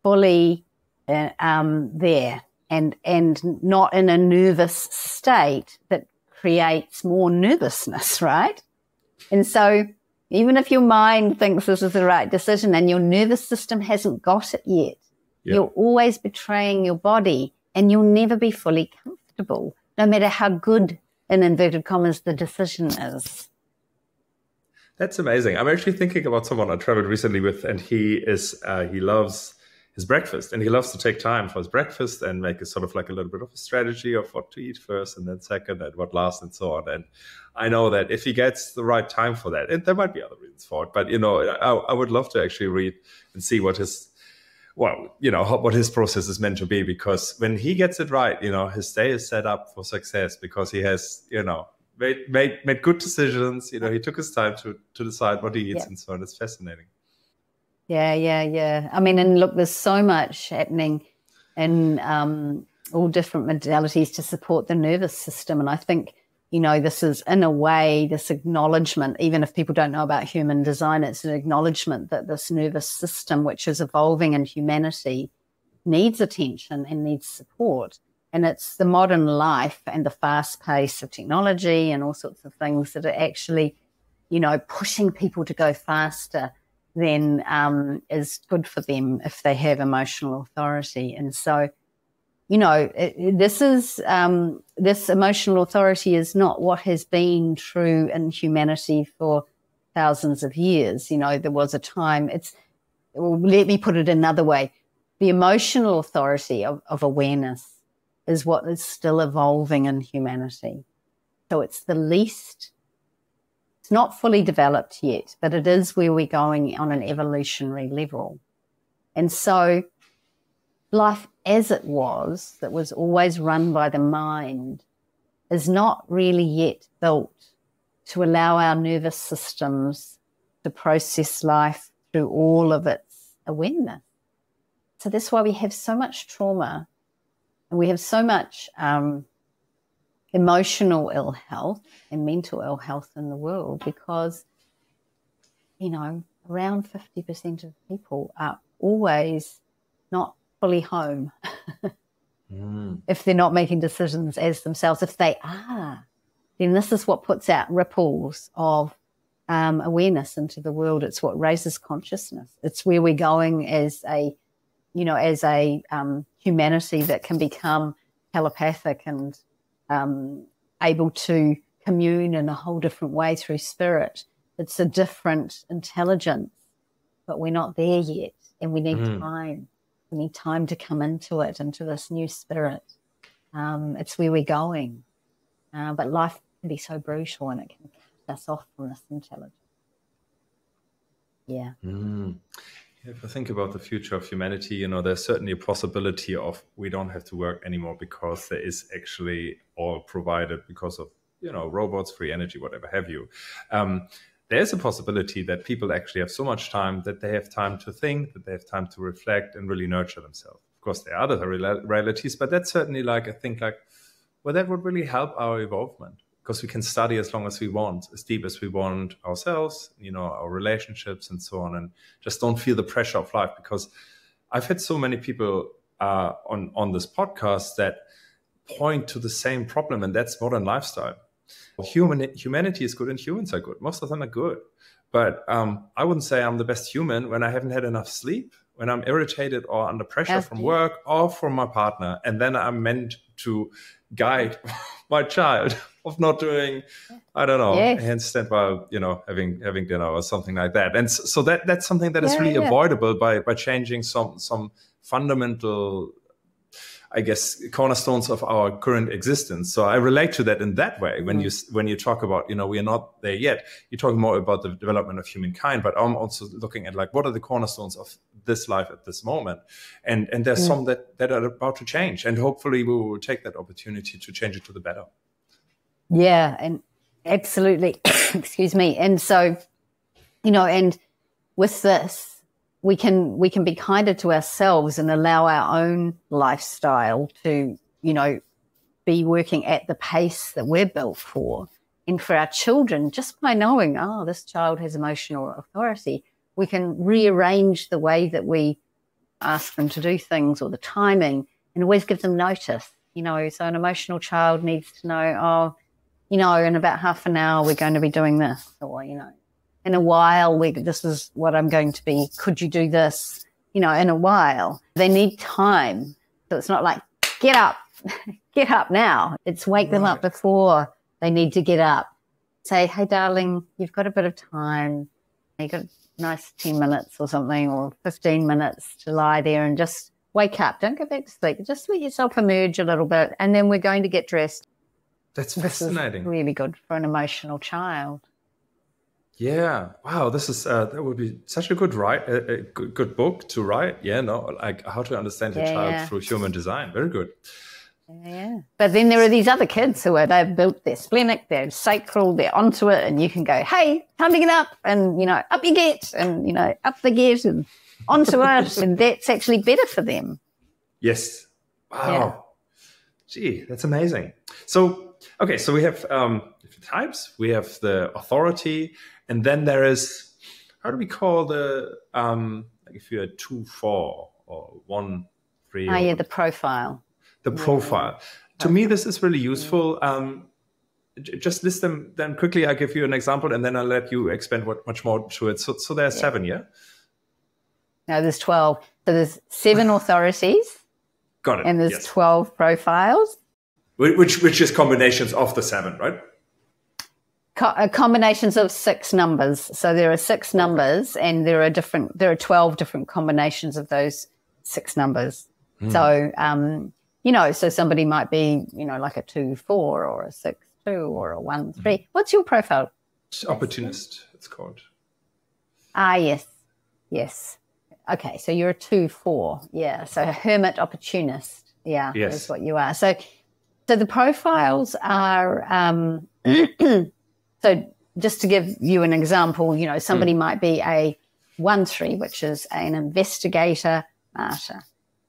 fully there and not in a nervous state that creates more nervousness, right? And so even if your mind thinks this is the right decision and your nervous system hasn't got it yet, you're always betraying your body and you'll never be fully comfortable, no matter how good, in inverted commas, the decision is. That's amazing. I'm actually thinking about someone I traveled recently with, and he loves his breakfast, and he loves to take time for his breakfast and make a sort of like a little bit of a strategy of what to eat first and then second and what last and so on. And I know that if he gets the right time for that, and there might be other reasons for it, but, I would love to actually read and see what his process is meant to be, because when he gets it right, his day is set up for success because he has, made good decisions. He took his time to decide what he eats and so on. It's fascinating. Yeah. I mean, and look, there's so much happening in all different modalities to support the nervous system. And I think, this is, in a way, this acknowledgement, even if people don't know about human design, it's an acknowledgement that this nervous system, which is evolving in humanity, needs attention and needs support. And it's the modern life and the fast pace of technology and all sorts of things that are actually, pushing people to go faster than is good for them if they have emotional authority. And so, this emotional authority is not what has been true in humanity for thousands of years. There was a time, let me put it another way. The emotional authority of awareness is what is still evolving in humanity. So it's not fully developed yet, but it is where we're going on an evolutionary level. And so life as it was, that was always run by the mind, is not really yet built to allow our nervous systems to process life through all of its awareness. So that's why we have so much trauma and we have so much emotional ill health and mental ill health in the world, because, around 50% of people are always not fully home if they're not making decisions as themselves. If they are, then this is what puts out ripples of awareness into the world. It's what raises consciousness. It's where we're going as a humanity that can become telepathic and able to commune in a whole different way through spirit. It's a different intelligence, but we're not there yet, and we need time. We need time to come into this new spirit. It's where we're going. But life can be so brutal, and it can cut us off from this intelligence. Yeah. If I think about the future of humanity, there's certainly a possibility of we don't have to work anymore, because there is actually all provided because of, robots, free energy, whatever have you. There's a possibility that people actually have so much time that they have time to think, that they have time to reflect and really nurture themselves. Of course, there are other realities, but that's certainly that would really help our evolvement, because we can study as long as we want, as deep as we want ourselves, our relationships and so on, and just don't feel the pressure of life. Because I've had so many people on this podcast that point to the same problem, and that's modern lifestyle. Humanity is good and humans are good. Most of them are good. But I wouldn't say I'm the best human when I haven't had enough sleep, when I'm irritated or under pressure from work or from my partner. And then I'm meant to guide my child of not doing, I don't know, handstand while, having dinner or something like that. And so that's something that is really avoidable by changing some fundamental, I guess, cornerstones of our current existence. So I relate to that in that way. When you talk about, we are not there yet, you're talking more about the development of humankind, but I'm also looking at what are the cornerstones of this life at this moment? And there's some that are about to change. And hopefully we will take that opportunity to change it to the better. Yeah, and absolutely. Excuse me. And so, and with this, we can be kinder to ourselves and allow our own lifestyle to, be working at the pace that we're built for. And for our children, just by knowing, this child has emotional authority, we can rearrange the way that we ask them to do things or the timing, and always give them notice, so an emotional child needs to know, in about half an hour we're going to be doing this, or, in a while this is what I'm going to be, could you do this, in a while. They need time. So it's not like, get up, get up now. It's wake them up before they need to get up. Say, hey, darling, you've got a bit of time. You've got a nice 10 minutes or something, or 15 minutes to lie there and just wake up. Don't go back to sleep. Just let yourself emerge a little bit, and then we're going to get dressed. That's fascinating. This is really good for an emotional child. Yeah. Wow. This is that would be such a good good book to write. Yeah. No, like how to understand your child through human design. Very good. Yeah. But then there are these other kids they've built their splenic, their sacral, they're onto it, and you can go, hey, time to get up, and up you get, and up they get, and onto it, and that's actually better for them. Yes. Wow. Yeah. Gee, that's amazing. So okay, so we have different types. We have the authority, and then there is, how do we call the like if you're a 2-4 or 1-3? The profile. The profile. To me, this is really useful. Just list them then quickly. I'll give you an example, and then I'll let you expand much more to it. So there are 7, yeah? No, there's 12. So there's 7 authorities. Got it. And there's 12 profiles. Which is combinations of the 7, right? Combinations of 6 numbers. So there are 6 numbers, and there are 12 different combinations of those 6 numbers. So, so somebody might be, like a 2-4 or a 6-2 or a 1-3. What's your profile? Opportunist, it's called. Yes. Okay, so you're a 2-4. Yeah, so a hermit opportunist. Yeah, that's what you are. So the profiles are, so just to give you an example, somebody might be a 1-3, which is an investigator, martyr.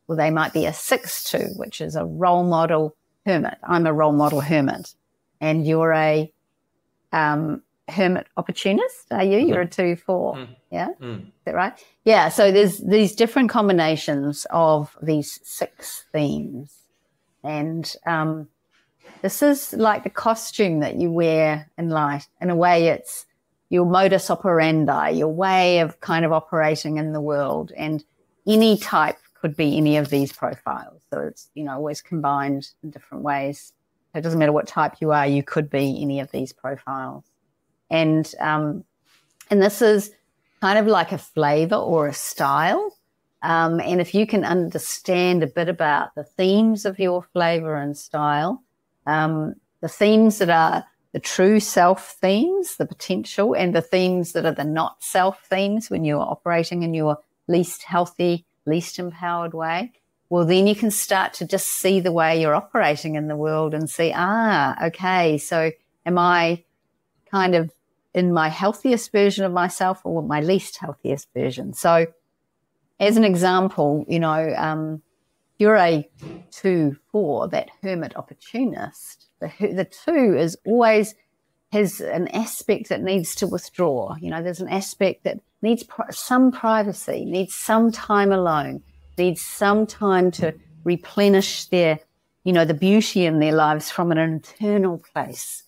Well, they might be a 6-2, which is a role model hermit. I'm a role model hermit. And you're a hermit opportunist, are you? You're a 2-4. Yeah? Is that right? Yeah, so there's these different combinations of these 6 themes. And this is like the costume that you wear in life. In a way, it's your modus operandi, your way of kind of operating in the world. And any type could be any of these profiles. So it's, always combined in different ways. So it doesn't matter what type you are, you could be any of these profiles. And this is kind of like a flavor or a style. And if you can understand a bit about the themes of your flavor and style, the themes that are the true self themes, the potential, and the themes that are the not self themes when you're operating in your least healthy, least empowered way, well, then you can start to just see the way you're operating in the world and see, okay, so am I kind of in my healthiest version of myself or my least healthiest version? So as an example, you're a 2-4, that hermit opportunist. The 2 is always has an aspect that needs to withdraw. There's an aspect that needs some privacy, needs some time alone, needs some time to replenish their, the beauty in their lives from an internal place.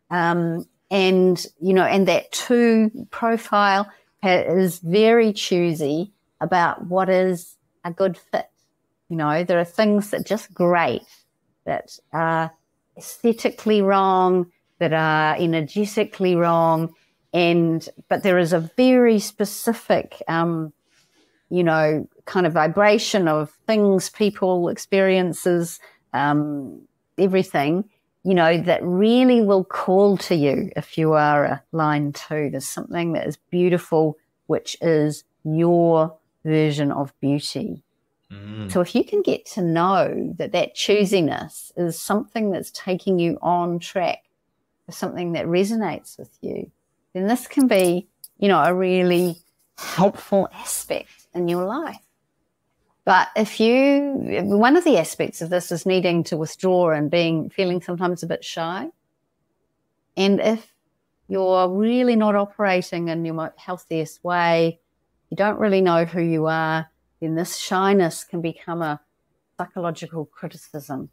And that 2 profile is very choosy about what is a good fit. There are things that are just great, that are aesthetically wrong, that are energetically wrong, but there is a very specific, kind of vibration of things, people, experiences, everything, that really will call to you if you are a line 2. There's something that is beautiful, which is your version of beauty. So if you can get to know that choosiness is something that's taking you on track for something that resonates with you, then this can be, a really helpful aspect in your life. But one of the aspects of this is needing to withdraw and feeling sometimes a bit shy. And if you're really not operating in your healthiest way, you don't really know who you are, then this shyness can become a psychological criticism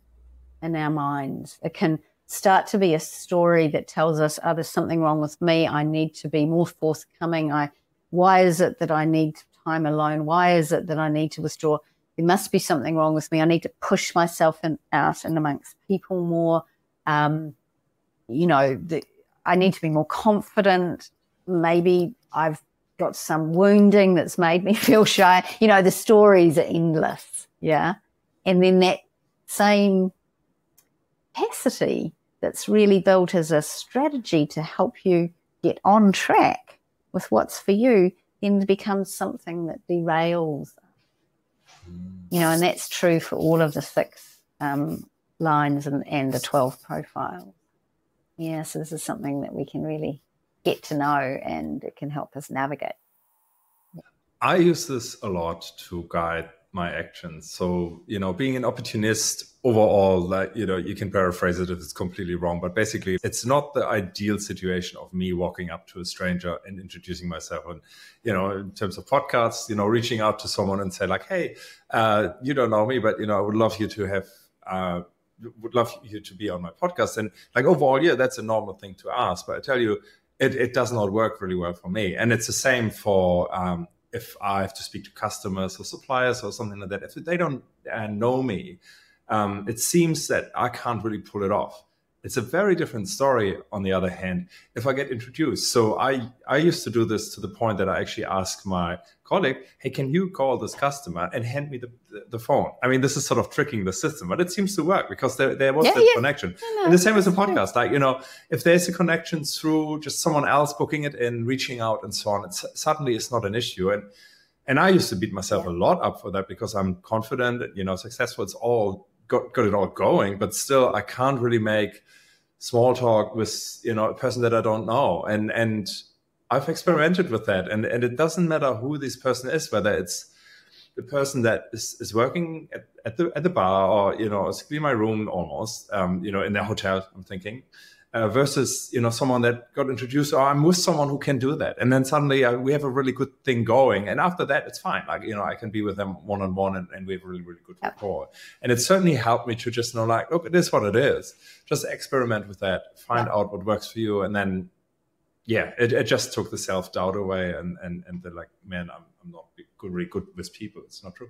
in our minds. It can start to be a story that tells us, oh, there's something wrong with me. I need to be more forthcoming. Why is it that I need time alone? Why is it that I need to withdraw? There must be something wrong with me. I need to push myself out and amongst people more. I need to be more confident. Maybe I've got some wounding that's made me feel shy. The stories are endless. Yeah. And then that same capacity that's really built as a strategy to help you get on track with what's for you then becomes something that derails. And that's true for all of the 6 lines and the 12 profiles. Yeah, so this is something that we can really get to know, and it can help us navigate. I use this a lot to guide my actions. So, being an opportunist overall, you can paraphrase it if it's completely wrong, but basically it's not the ideal situation of me walking up to a stranger and introducing myself. And, in terms of podcasts, reaching out to someone and say like, hey, you don't know me, but, I would love you to be on my podcast. And like overall, yeah, that's a normal thing to ask, but I tell you, it does not work really well for me. And it's the same for, if I have to speak to customers or suppliers or something like that, if they don't know me, it seems that I can't really pull it off. It's a very different story, on the other hand, if I get introduced. So I used to do this to the point that I actually asked my colleague, hey, can you call this customer and hand me the phone? I mean, this is sort of tricking the system, but it seems to work because there was that connection. And the same as a podcast. Like, if there's a connection through just someone else booking it in, reaching out and so on, suddenly it's not an issue. And I used to beat myself a lot up for that because I'm confident, successful. It's all got it all going, but still I can't really make small talk with, a person that I don't know. And I've experimented with that. And it doesn't matter who this person is, whether it's the person that is working at the bar or, it's in my room almost, in their hotel, I'm thinking, versus, someone that got introduced, or I'm with someone who can do that. And then suddenly we have a really good thing going. And after that, it's fine. Like, I can be with them one-on-one and we have a really, really good rapport. And it certainly helped me to just know, like, look, it is what it is. Just experiment with that, find out what works for you. And then, it just took the self-doubt away. And they're like, man, I'm not really good with people. It's not true.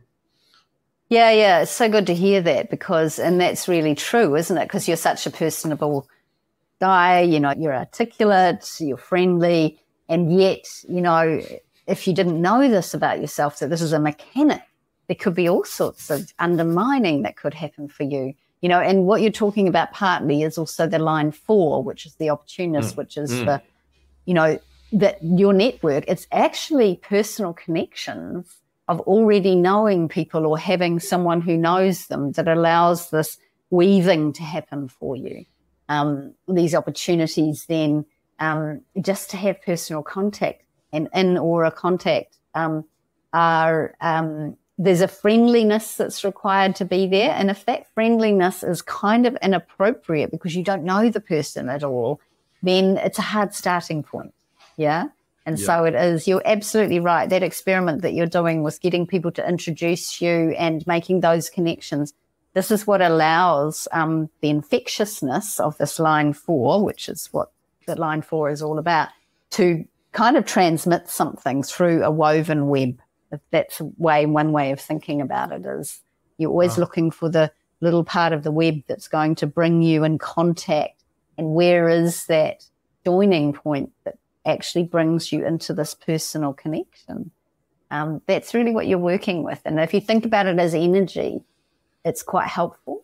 Yeah. It's so good to hear that and that's really true, isn't it? Because you're such a personable guy, you're articulate, you're friendly, and yet, if you didn't know this about yourself, that this is a mechanic, there could be all sorts of undermining that could happen for you, and what you're talking about partly is also the line 4, which is the opportunist, which is the, that your network, it's actually personal connections of already knowing people or having someone who knows them that allows this weaving to happen for you. These opportunities then just to have personal contact and in-aura contact there's a friendliness that's required to be there. And if that friendliness is kind of inappropriate because you don't know the person at all, then it's a hard starting point. Yeah. And so it is, you're absolutely right. That experiment that you're doing with getting people to introduce you and making those connections, this is what allows the infectiousness of this line 4, which is what the line 4 is all about, to kind of transmit something through a woven web. If that's one way of thinking about it, is you're always looking for the little part of the web that's going to bring you in contact. And where is that joining point that actually brings you into this personal connection? That's really what you're working with. And if you think about it as energy, it's quite helpful.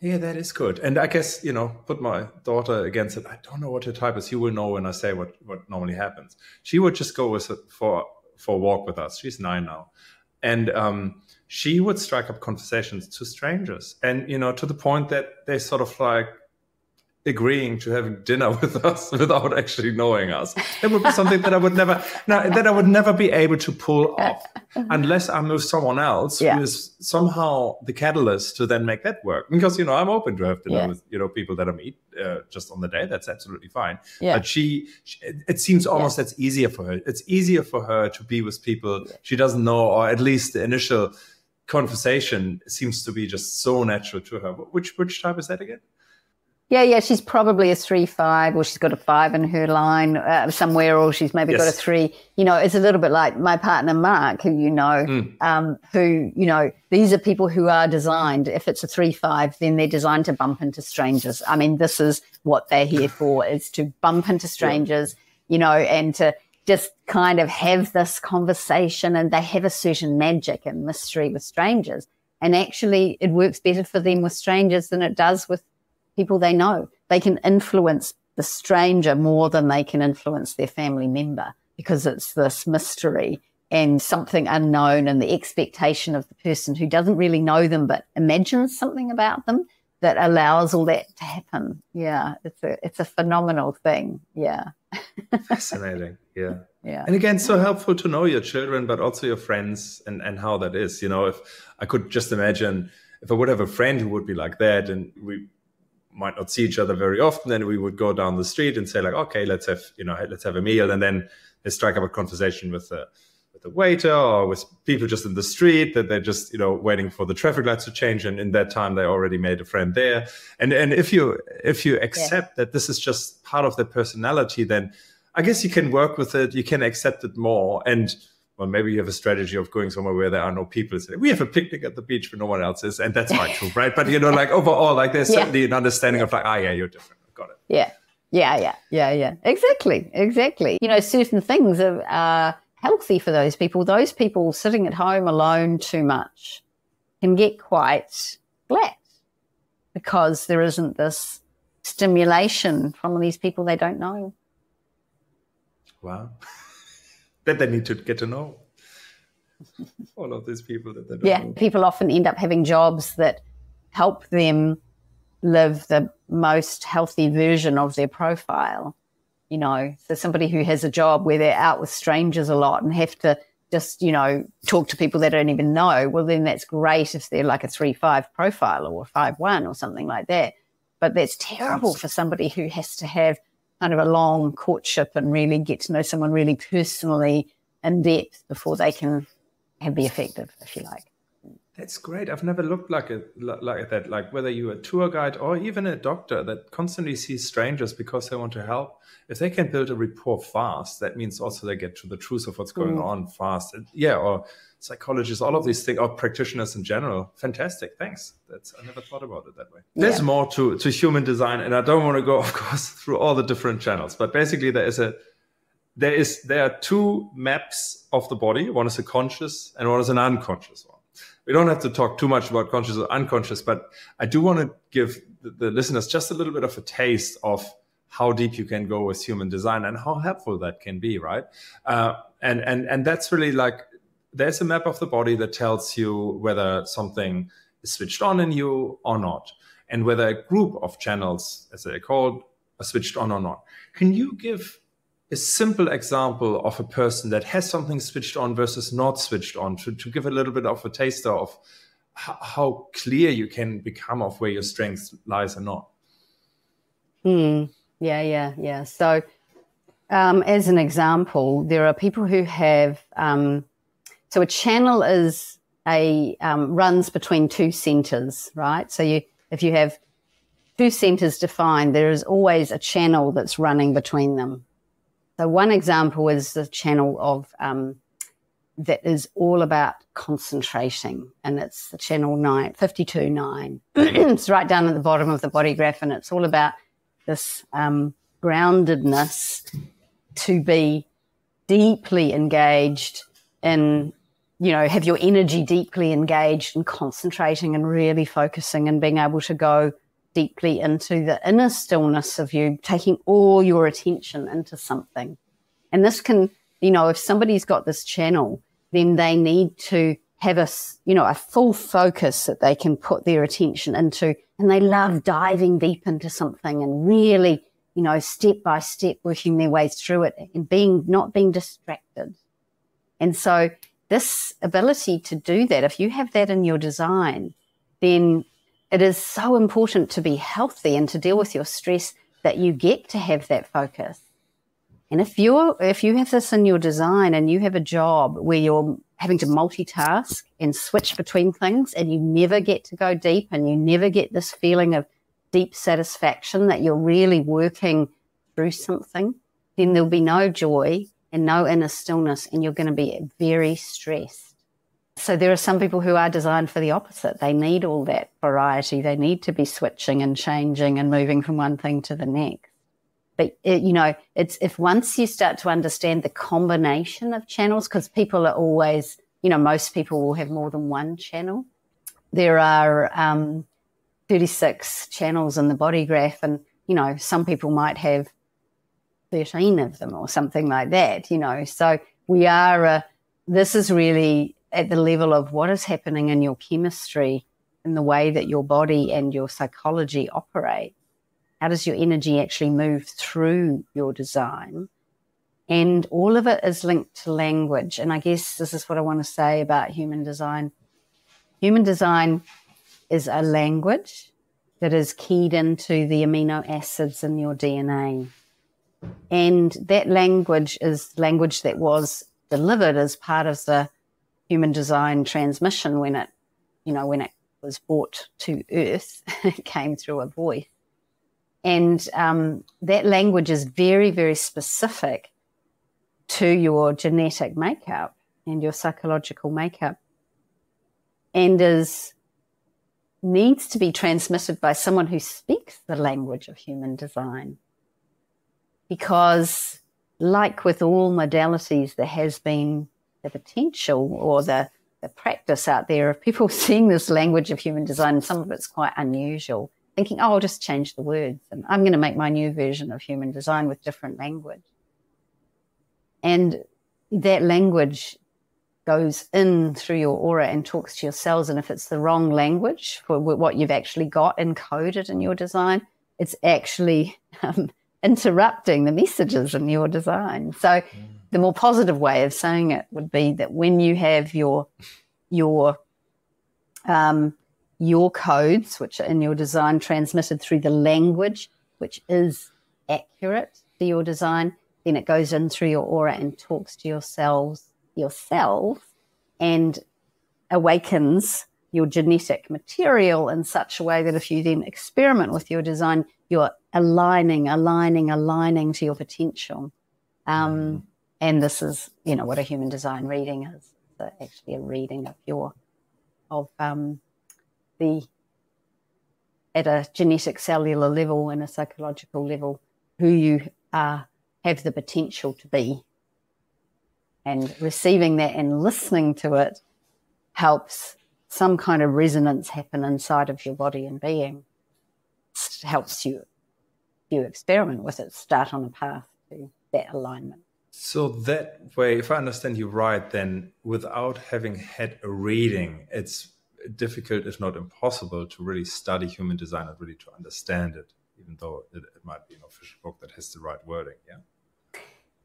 Yeah, that is good. And I guess, put my daughter against it. I don't know what her type is. You will know when I say what normally happens. She would just go for a walk with us. She's 9 now. And she would strike up conversations to strangers. And, to the point that they sort of like, agreeing to having dinner with us without actually knowing us. That would be something that I would never be able to pull off unless I'm with someone else who is somehow the catalyst to then make that work. Because, I'm open to have dinner with, people that I meet just on the day. That's absolutely fine. Yeah. But it seems almost that's easier for her. It's easier for her to be with people she doesn't know, or at least the initial conversation seems to be just so natural to her. Which type is that again? Yeah, she's probably a 3-5, or she's got a 5 in her line somewhere, or she's maybe got a 3. It's a little bit like my partner Mark, who these are people who are designed. If it's a 3-5, then they're designed to bump into strangers. I mean, this is what they're here for: is to bump into strangers, and to just kind of have this conversation. And they have a certain magic and mystery with strangers. And actually, it works better for them with strangers than it does with people they know. They can influence the stranger more than they can influence their family member, because it's this mystery and something unknown and the expectation of the person who doesn't really know them but imagines something about them that allows all that to happen. Yeah, it's a phenomenal thing. Yeah. Fascinating. Yeah. Yeah. And again, so helpful to know your children, but also your friends and how that is. If I could just imagine if I would have a friend who would be like that, and we might not see each other very often, then we would go down the street and say like, okay, let's have a meal, and then they strike up a conversation with the waiter or with people just in the street that they're just waiting for the traffic lights to change, and in that time they already made a friend there. And if you accept that this is just part of their personality, then I guess you can work with it, you can accept it more. And well, maybe you have a strategy of going somewhere where there are no people. So we have a picnic at the beach where no one else is, and that's fine too, right? But overall, there's certainly an understanding of you're different. Got it. Yeah. Exactly. Certain things are healthy for those people. Those people sitting at home alone too much can get quite flat because there isn't this stimulation from these people they don't know. Wow. That they need to get to know. All of these people that they don't know. People often end up having jobs that help them live the most healthy version of their profile. So somebody who has a job where they're out with strangers a lot and have to just, talk to people they don't even know, well, then that's great if they're like a 3-5 profile or a 5-1 or something like that. But that's terrible for somebody who has to have kind of a long courtship and really get to know someone really personally in depth before they can be effective, if you like. That's great. I've never looked like that, like whether you're a tour guide or even a doctor that constantly sees strangers because they want to help. If they can build a rapport fast, that means also they get to the truth of what's going on fast. Or psychologists, all of these things, or practitioners in general. Fantastic. Thanks. I never thought about it that way. There's more to human design, and I don't want to go, of course, through all the different channels, but basically there are two maps of the body. One is a conscious and one is an unconscious one. We don't have to talk too much about conscious or unconscious, but I do want to give the listeners just a little bit of a taste of how deep you can go with human design and how helpful that can be, right? And that's really there's a map of the body that tells you whether something is switched on in you or not, and whether a group of channels, as they're called, are switched on or not. Can you give a simple example of a person that has something switched on versus not switched on, to give a little bit of a taster of how clear you can become of where your strength lies or not? Yeah. So as an example, there are people who have, so a channel is runs between two centers, right? So if you have two centers defined, there is always a channel that's running between them. So one example is the channel of that is all about concentrating, and it's the channel 52-9. It's right down at the bottom of the body graph, and it's all about this groundedness, to be deeply engaged in, have your energy deeply engaged and concentrating and really focusing and being able to go deeply into the inner stillness of you, taking all your attention into something. And this can, if somebody's got this channel, then they need to have a full focus that they can put their attention into, and they love diving deep into something and really, step by step working their way through it and not being distracted. And so this ability to do that, if you have that in your design, then it is so important to be healthy and to deal with your stress that you get to have that focus. And if you have this in your design and you have a job where you're having to multitask and switch between things and you never get to go deep and you never get this feeling of deep satisfaction that you're really working through something, then there'll be no joy and no inner stillness, and you're going to be very stressed. So there are some people who are designed for the opposite. They need all that variety. They need to be switching and changing and moving from one thing to the next. But, it's if once you start to understand the combination of channels, because people are always, most people will have more than one channel. There are 36 channels in the body graph, and, some people might have 13 of them or something like that, So this is really at the level of what is happening in your chemistry and the way that your body and your psychology operate. How does your energy actually move through your design? And all of it is linked to language. And I guess this is what I want to say about human design. Human design is a language that is keyed into the amino acids in your DNA. And that language is language that was delivered as part of the human design transmission when it was brought to Earth. It came through a voice. And that language is very, very specific to your genetic makeup and your psychological makeup, and needs to be transmitted by someone who speaks the language of human design. Because like with all modalities, there has been the potential or the practice out there of people seeing this language of human design, and some of it's quite unusual, thinking, I'll just change the words and I'm going to make my new version of human design with different language. And that language goes in through your aura and talks to your cells, and if it's the wrong language for what you've actually got encoded in your design, it's actually interrupting the messages in your design. So the more positive way of saying it would be that when you have your codes, which are in your design, transmitted through the language, which is accurate to your design, then it goes in through your aura and talks to your cells, and awakens your genetic material in such a way that if you then experiment with your design, you're aligning to your potential. And this is, what a human design reading is. It's actually a reading of at a genetic cellular level and a psychological level, who you have the potential to be. And receiving that and listening to it helps some kind of resonance happen inside of your body and being. It helps you experiment with it, start on a path to that alignment. So that way, if I understand you right, then without having had a reading, it's difficult, if not impossible, to really study human design and really to understand it, even though it might be an official book that has the right wording, yeah?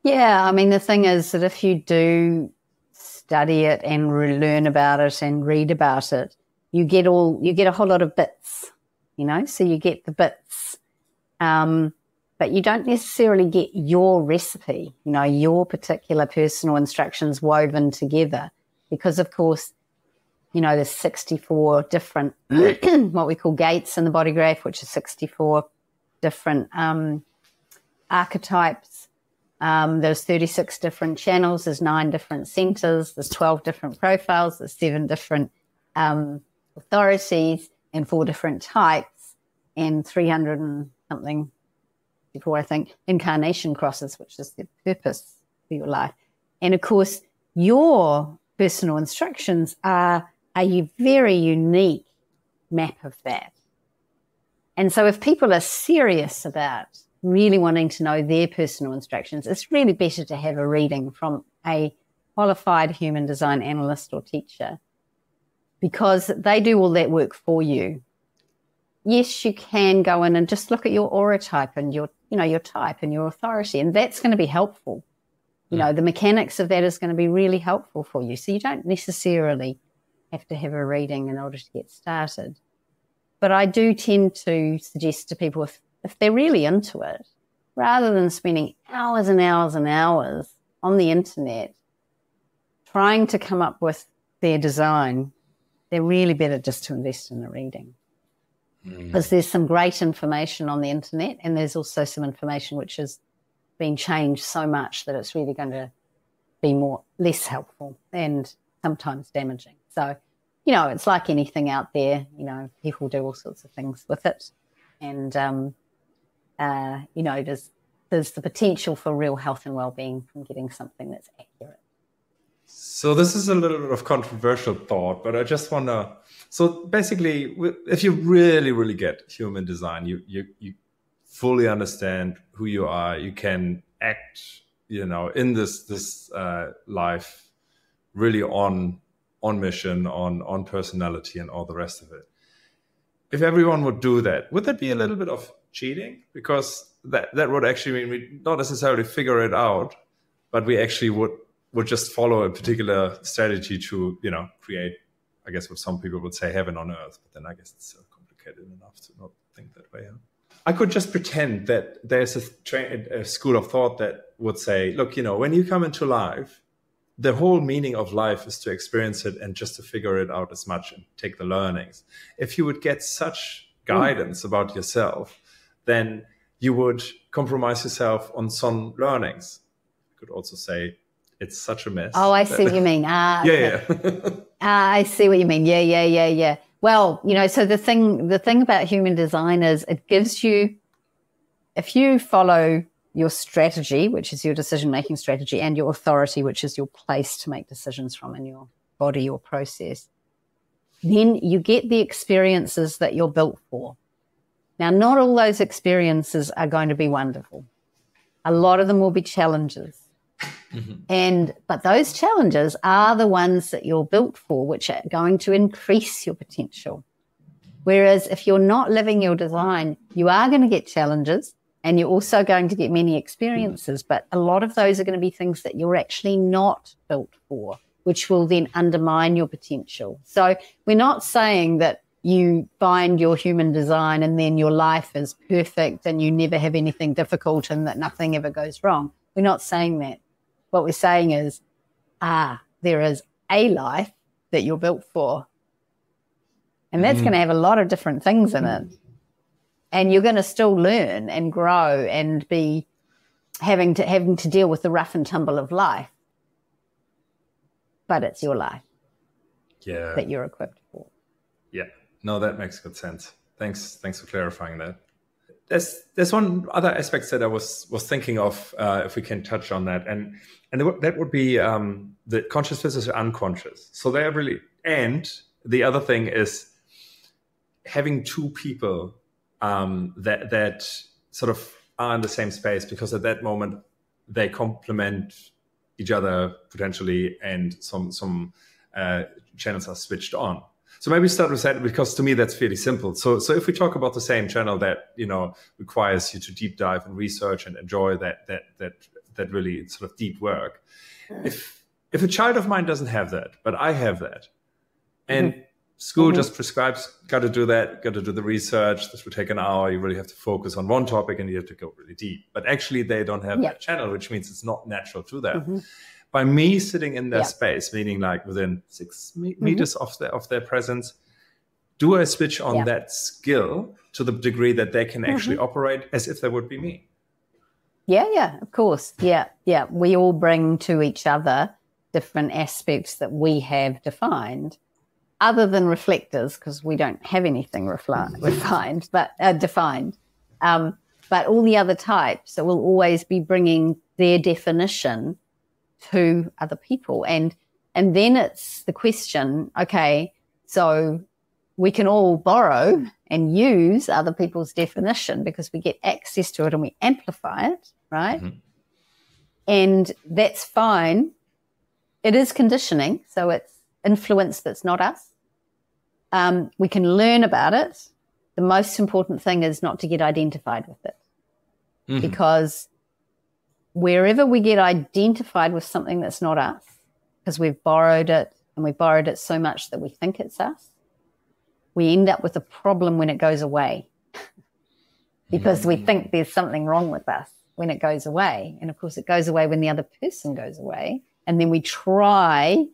Yeah, I mean, the thing is that if you do study it and learn about it and read about it, you get a whole lot of bits, so you get the bits, but you don't necessarily get your recipe, your particular personal instructions woven together, because of course, there's 64 different what we call gates in the body graph, which is 64 different archetypes. There's 36 different channels, there's 9 different centers, there's 12 different profiles, there's 7 different authorities and 4 different types, and 300 and something before, I think, incarnation crosses, which is the purpose for your life. And of course, your personal instructions are a very unique map of that. And so if people are serious about really wanting to know their personal instructions, it's really better to have a reading from a qualified human design analyst or teacher, because they do all that work for you. yes, you can go in and just look at your aura type and your type and your authority, and that's going to be helpful. The mechanics of that is going to be really helpful for you. So you don't necessarily have to have a reading in order to get started. But I do tend to suggest to people, if they're really into it, rather than spending hours and hours and hours on the internet trying to come up with their design, they're really better just to invest in a reading. Because there's some great information on the internet, and there's also some information which has been changed so much that it's really going to be less helpful and sometimes damaging. So, it's like anything out there. People do all sorts of things with it, and there's the potential for real health and well-being from getting something that's accurate. So this is a little bit of controversial thought, but I just want to. So basically, if you really, really get human design, you fully understand who you are. You can act, in this life, really on mission, on personality, and all the rest of it. If everyone would do that, would that be a little bit of cheating? Because that would actually mean we not necessarily figure it out, but we actually would just follow a particular strategy to, create, I guess what some people would say, heaven on earth. But then I guess it's so complicated enough to not think that way. Huh? I could just pretend that there's a school of thought that would say, look, when you come into life, the whole meaning of life is to experience it and just to figure it out as much and take the learnings. If you would get such guidance about yourself, then you would compromise yourself on some learnings. You could also say, it's such a mess. Oh, I see what you mean. Yeah. I see what you mean. Yeah. Well, so the thing about human design is it gives you, if you follow your strategy, which is your decision-making strategy, and your authority, which is your place to make decisions from in your body or process, then you get the experiences that you're built for. Now, not all those experiences are going to be wonderful. A lot of them will be challenges. But those challenges are the ones that you're built for, which are going to increase your potential. Whereas if you're not living your design, you are going to get challenges and you're also going to get many experiences. But a lot of those are going to be things that you're actually not built for, which will then undermine your potential. So we're not saying that you find your human design and then your life is perfect and you never have anything difficult and that nothing ever goes wrong. We're not saying that. What we're saying is, there is a life that you're built for. And that's going to have a lot of different things in it. And you're going to still learn and grow and be having to deal with the rough and tumble of life. But it's your life that you're equipped for. Yeah. No, that makes good sense. Thanks for clarifying that. There's one other aspect that I was thinking of, if we can touch on that, and that would be the conscious versus unconscious. So they're really, and the other thing is having two people that sort of are in the same space, because at that moment they complement each other potentially, and some channels are switched on. So maybe start with that, because to me that's fairly simple. So if we talk about the same channel that requires you to deep dive and research and enjoy that really sort of deep work, if a child of mine doesn't have that, but I have that, and school just prescribes, got to do that, got to do the research, this will take an hour, you really have to focus on one topic and you have to go really deep. But actually they don't have that channel, which means it's not natural to them. By me sitting in their space, meaning like within 6 meters of their presence, do I switch on that skill to the degree that they can actually operate as if they would be me? Yeah, of course. Yeah. We all bring to each other different aspects that we have defined, other than reflectors, because we don't have anything refined, but defined. But all the other types, that will always be bringing their definition to other people. And then it's the question, okay, so we can all borrow and use other people's definition because we get access to it and we amplify it, right? And that's fine. It is conditioning, so it's influence that's not us. We can learn about it, the most important thing is not to get identified with it. Because wherever we get identified with something that's not us, because we've borrowed it, and we've borrowed it so much that we think it's us, we end up with a problem when it goes away. Because we think there's something wrong with us when it goes away. And of course, it goes away when the other person goes away. And then we try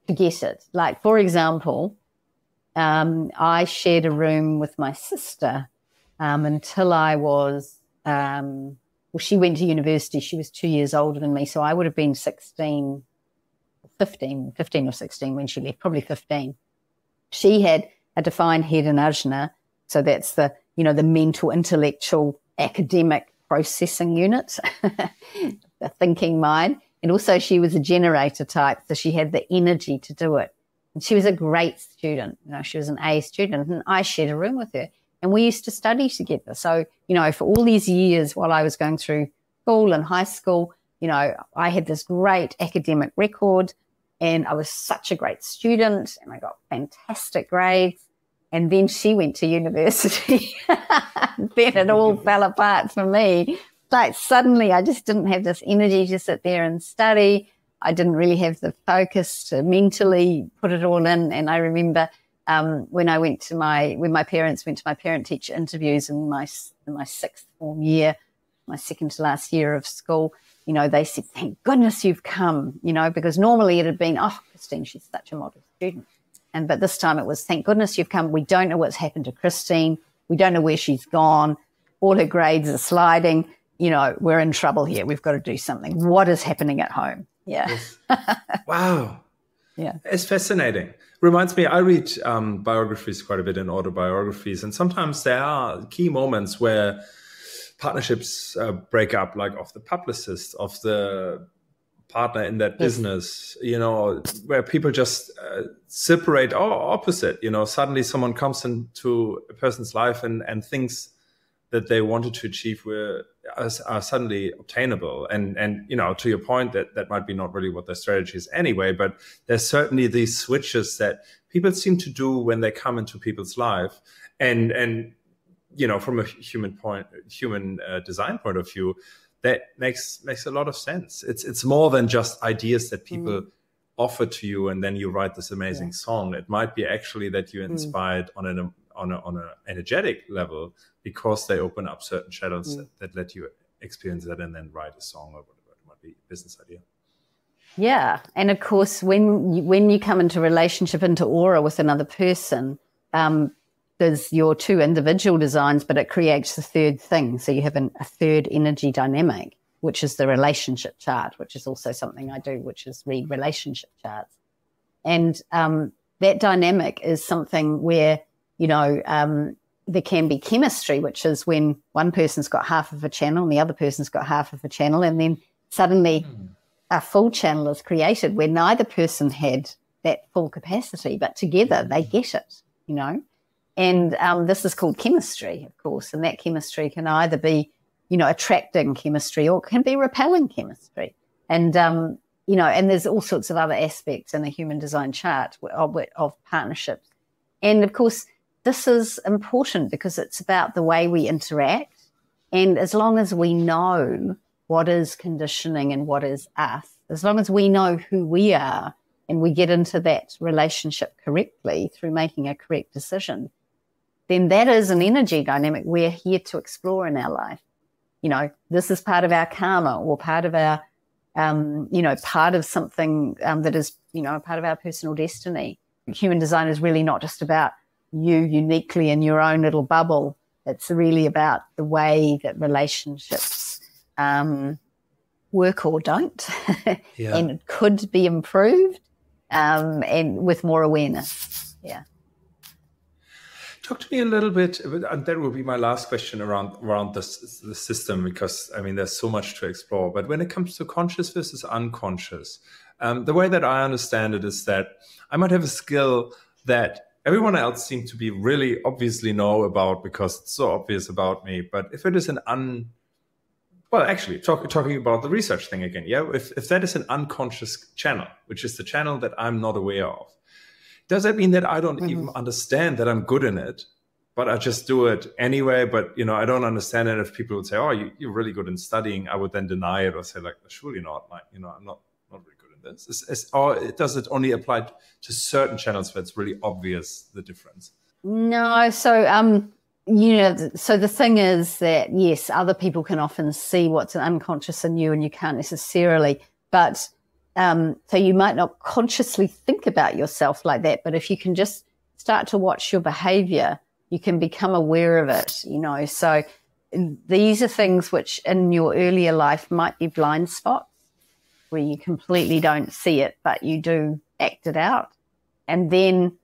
to get it. Like, for example, I shared a room with my sister until I was, well, she went to university. She was 2 years older than me. So I would have been 15 or 16 when she left, probably 15. She had a defined head and ajna. So that's the, the mental, intellectual, academic processing unit, the thinking mind. And also she was a generator type. So she had the energy to do it. And she was a great student. She was an A student, and I shared a room with her. And we used to study together. So, for all these years while I was going through school and high school, I had this great academic record, and I was such a great student, and I got fantastic grades. And then she went to university. Then it all fell apart for me. Like suddenly I just didn't have this energy to sit there and study. I didn't really have the focus to mentally put it all in. And I remember when my parents went to my parent-teacher interviews in my sixth form year, my second to last year of school, they said, "Thank goodness you've come," because normally it had been, "Oh, Christine, she's such a model student." But this time it was, "Thank goodness you've come. We don't know what's happened to Christine. We don't know where she's gone. All her grades are sliding. We're in trouble here. We've got to do something. What is happening at home?" Yeah. Yes. Wow. Yeah. It's fascinating. Reminds me, I read biographies quite a bit, and autobiographies. And sometimes there are key moments where partnerships break up, like of the publicist, of the partner in that business, where people just separate or opposite. Suddenly someone comes into a person's life and things that they wanted to achieve are suddenly obtainable. And to your point, that might be not really what their strategy is anyway, but there's certainly these switches that people seem to do when they come into people's life. And from a human design point of view, that makes a lot of sense. It's more than just ideas that people offer to you, and then you write this amazing song. It might be actually that you're inspired on an energetic level, because they open up certain channels that let you experience that, and then write a song or whatever it might be, business idea. Yeah, and of course, when you come into relationship, into aura with another person, there's your two individual designs, but it creates the third thing. So you have a third energy dynamic, which is the relationship chart, which is also something I do, which is read relationship charts. And that dynamic is something where, there can be chemistry, which is when one person's got half of a channel and the other person's got half of a channel, and then suddenly a full channel is created where neither person had that full capacity, but together they get it, And this is called chemistry, of course, and that chemistry can either be, attracting chemistry, or it can be repelling chemistry. And, and there's all sorts of other aspects in the human design chart of partnerships. And, of course, this is important because it's about the way we interact. And as long as we know what is conditioning and what is us, as long as we know who we are and we get into that relationship correctly through making a correct decision, then that is an energy dynamic we're here to explore in our life. This is part of our karma, or part of our, part of something that is, part of our personal destiny. Human design is really not just about you uniquely in your own little bubble. It's really about the way that relationships work or don't, and it could be improved, and with more awareness. Yeah. Talk to me a little bit, and that will be my last question around the system, because there's so much to explore. But when it comes to conscious versus unconscious, the way that I understand it is that I might have a skill that everyone else seems to be really obviously know about because it's so obvious about me. But if it is talking about the research thing again, if that is an unconscious channel, which is the channel that I'm not aware of, does that mean that I don't even understand that I'm good in it? but I just do it anyway. But, I don't understand it. If people would say, oh, you're really good in studying, I would then deny it or say like, surely not. Like, I'm not really good in this. Or does it only apply to certain channels where it's really obvious the difference? No. So, so the thing is that, yes, other people can often see what's unconscious in you and you can't necessarily, but so you might not consciously think about yourself like that, but if you can just start to watch your behavior, you can become aware of it, So these are things which in your earlier life might be blind spots where you completely don't see it, but you do act it out. And then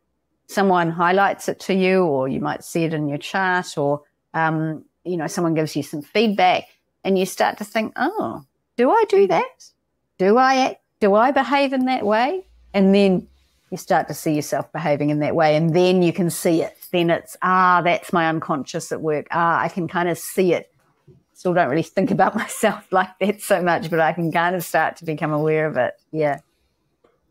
someone highlights it to you, or you might see it in your chart, or, someone gives you some feedback and you start to think, oh, do I do that? Do I behave in that way? And then you start to see yourself behaving in that way, and then you can see it. Then it's, that's my unconscious at work. I can kind of see it. Still don't really think about myself like that so much, but I can kind of start to become aware of it. Yeah.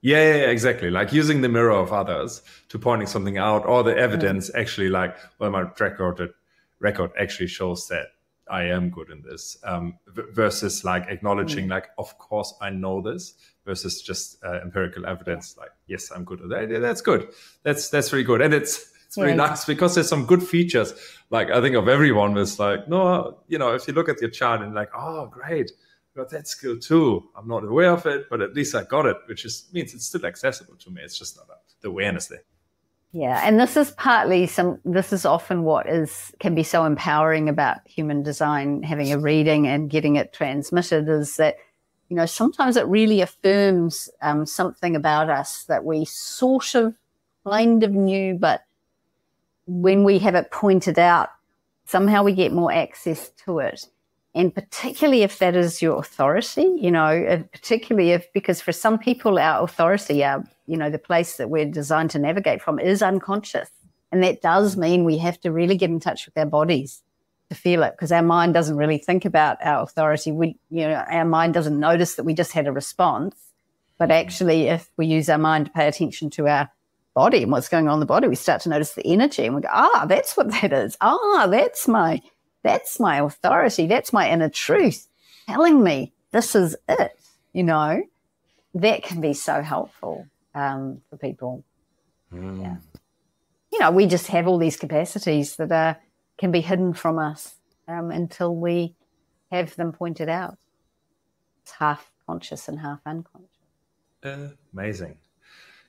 Yeah, exactly. Like using the mirror of others to pointing something out, or the evidence actually like, well, my track record actually shows that I am good in this, versus like acknowledging like, of course I know this, versus just empirical evidence. Like, yes, I'm good at that. That's good. That's really good. And it's really nice because there's some good features. Like I think of everyone was like, no, if you look at your chart and like, oh, great. Got that skill too. I'm not aware of it, but at least I got it, which means it's still accessible to me. It's just not the awareness there. Yeah, and this is often what can be so empowering about human design, having a reading and getting it transmitted, is that, sometimes it really affirms something about us that we sort of kind of knew, but when we have it pointed out, somehow we get more access to it. And particularly if that is your authority, because for some people our authority, the place that we're designed to navigate from is unconscious. And that does mean we have to really get in touch with our bodies to feel it, because our mind doesn't really think about our authority. Our mind doesn't notice that we just had a response. But actually, if we use our mind to pay attention to our body and what's going on in the body, we start to notice the energy and we go, that's what that is. That's my authority. That's my inner truth telling me this is it. That can be so helpful for people. Yeah. We just have all these capacities that can be hidden from us until we have them pointed out. It's half conscious and half unconscious. Amazing.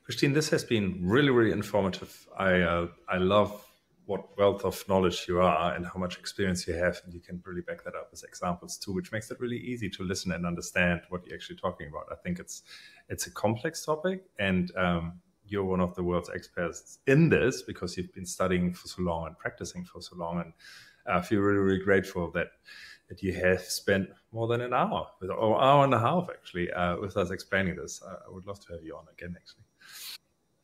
Christine, this has been really, really informative. I love what wealth of knowledge you are and how much experience you have, and you can really back that up with examples too, which makes it really easy to listen and understand what you're actually talking about. I think it's a complex topic, and you're one of the world's experts in this because you've been studying for so long and practicing for so long, and I feel really, really grateful that you have spent more than an hour, or hour and a half actually, with us explaining this. I would love to have you on again, actually.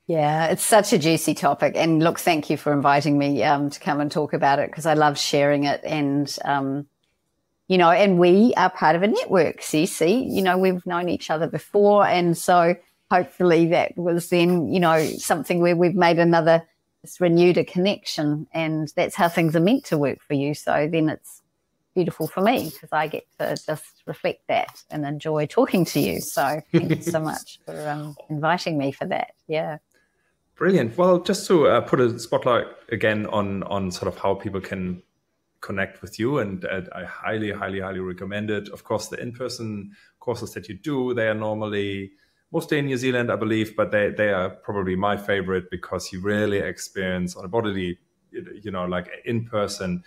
Yeah, it's such a juicy topic. And look, thank you for inviting me to come and talk about it, because I love sharing it. And, and we are part of a network, Cece. We've known each other before. And so hopefully that was then, something where we've made renewed a connection. And that's how things are meant to work for you. So then it's beautiful for me because I get to just reflect that and enjoy talking to you. So thank you so much for inviting me for that. Yeah. Brilliant. Well, just to put a spotlight again on sort of how people can connect with you, and I highly, highly, highly recommend it. Of course, the in-person courses that you do, they are normally mostly in New Zealand, I believe, but they are probably my favorite because you really experience on a bodily, like in-person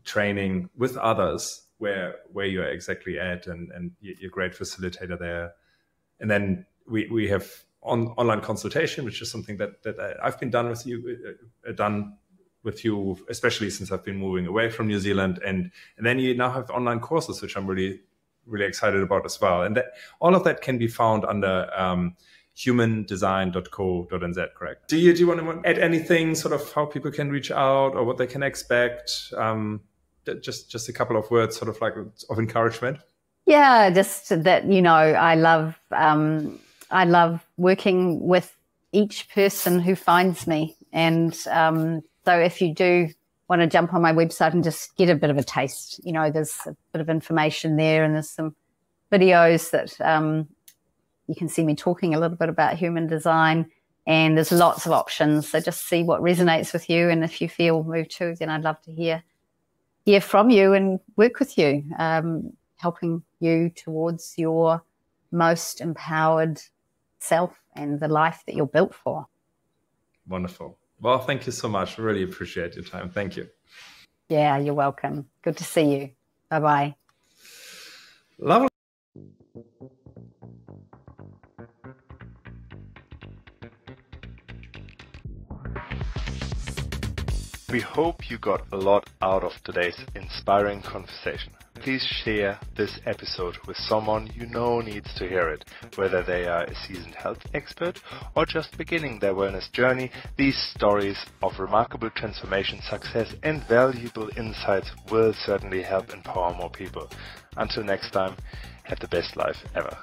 training with others where you're exactly at, and you're a great facilitator there. And then we have online consultation, which is something that I've been done with you, especially since I've been moving away from New Zealand. And then you now have online courses, which I'm really, really excited about as well. And all of that can be found under humandesign.co.nz, correct? Do you want to add anything, sort of how people can reach out or what they can expect? Just a couple of words, sort of like of encouragement. Yeah, just that, I love working with each person who finds me, and So if you do want to jump on my website and just get a bit of a taste, you know, there's a bit of information there, and there's some videos that you can see me talking a little bit about human design, and there's lots of options. So just see what resonates with you, and if you feel moved to, then I'd love to hear from you and work with you, helping you towards your most empowered self and the life that you're built for. Wonderful. Well, thank you so much. Really appreciate your time. Thank you. Yeah, you're welcome. Good to see you. Bye-bye. Lovely. We hope you got a lot out of today's inspiring conversation. Please share this episode with someone you know needs to hear it. Whether they are a seasoned health expert or just beginning their wellness journey, these stories of remarkable transformation, success, and valuable insights will certainly help empower more people. Until next time, have the best life ever.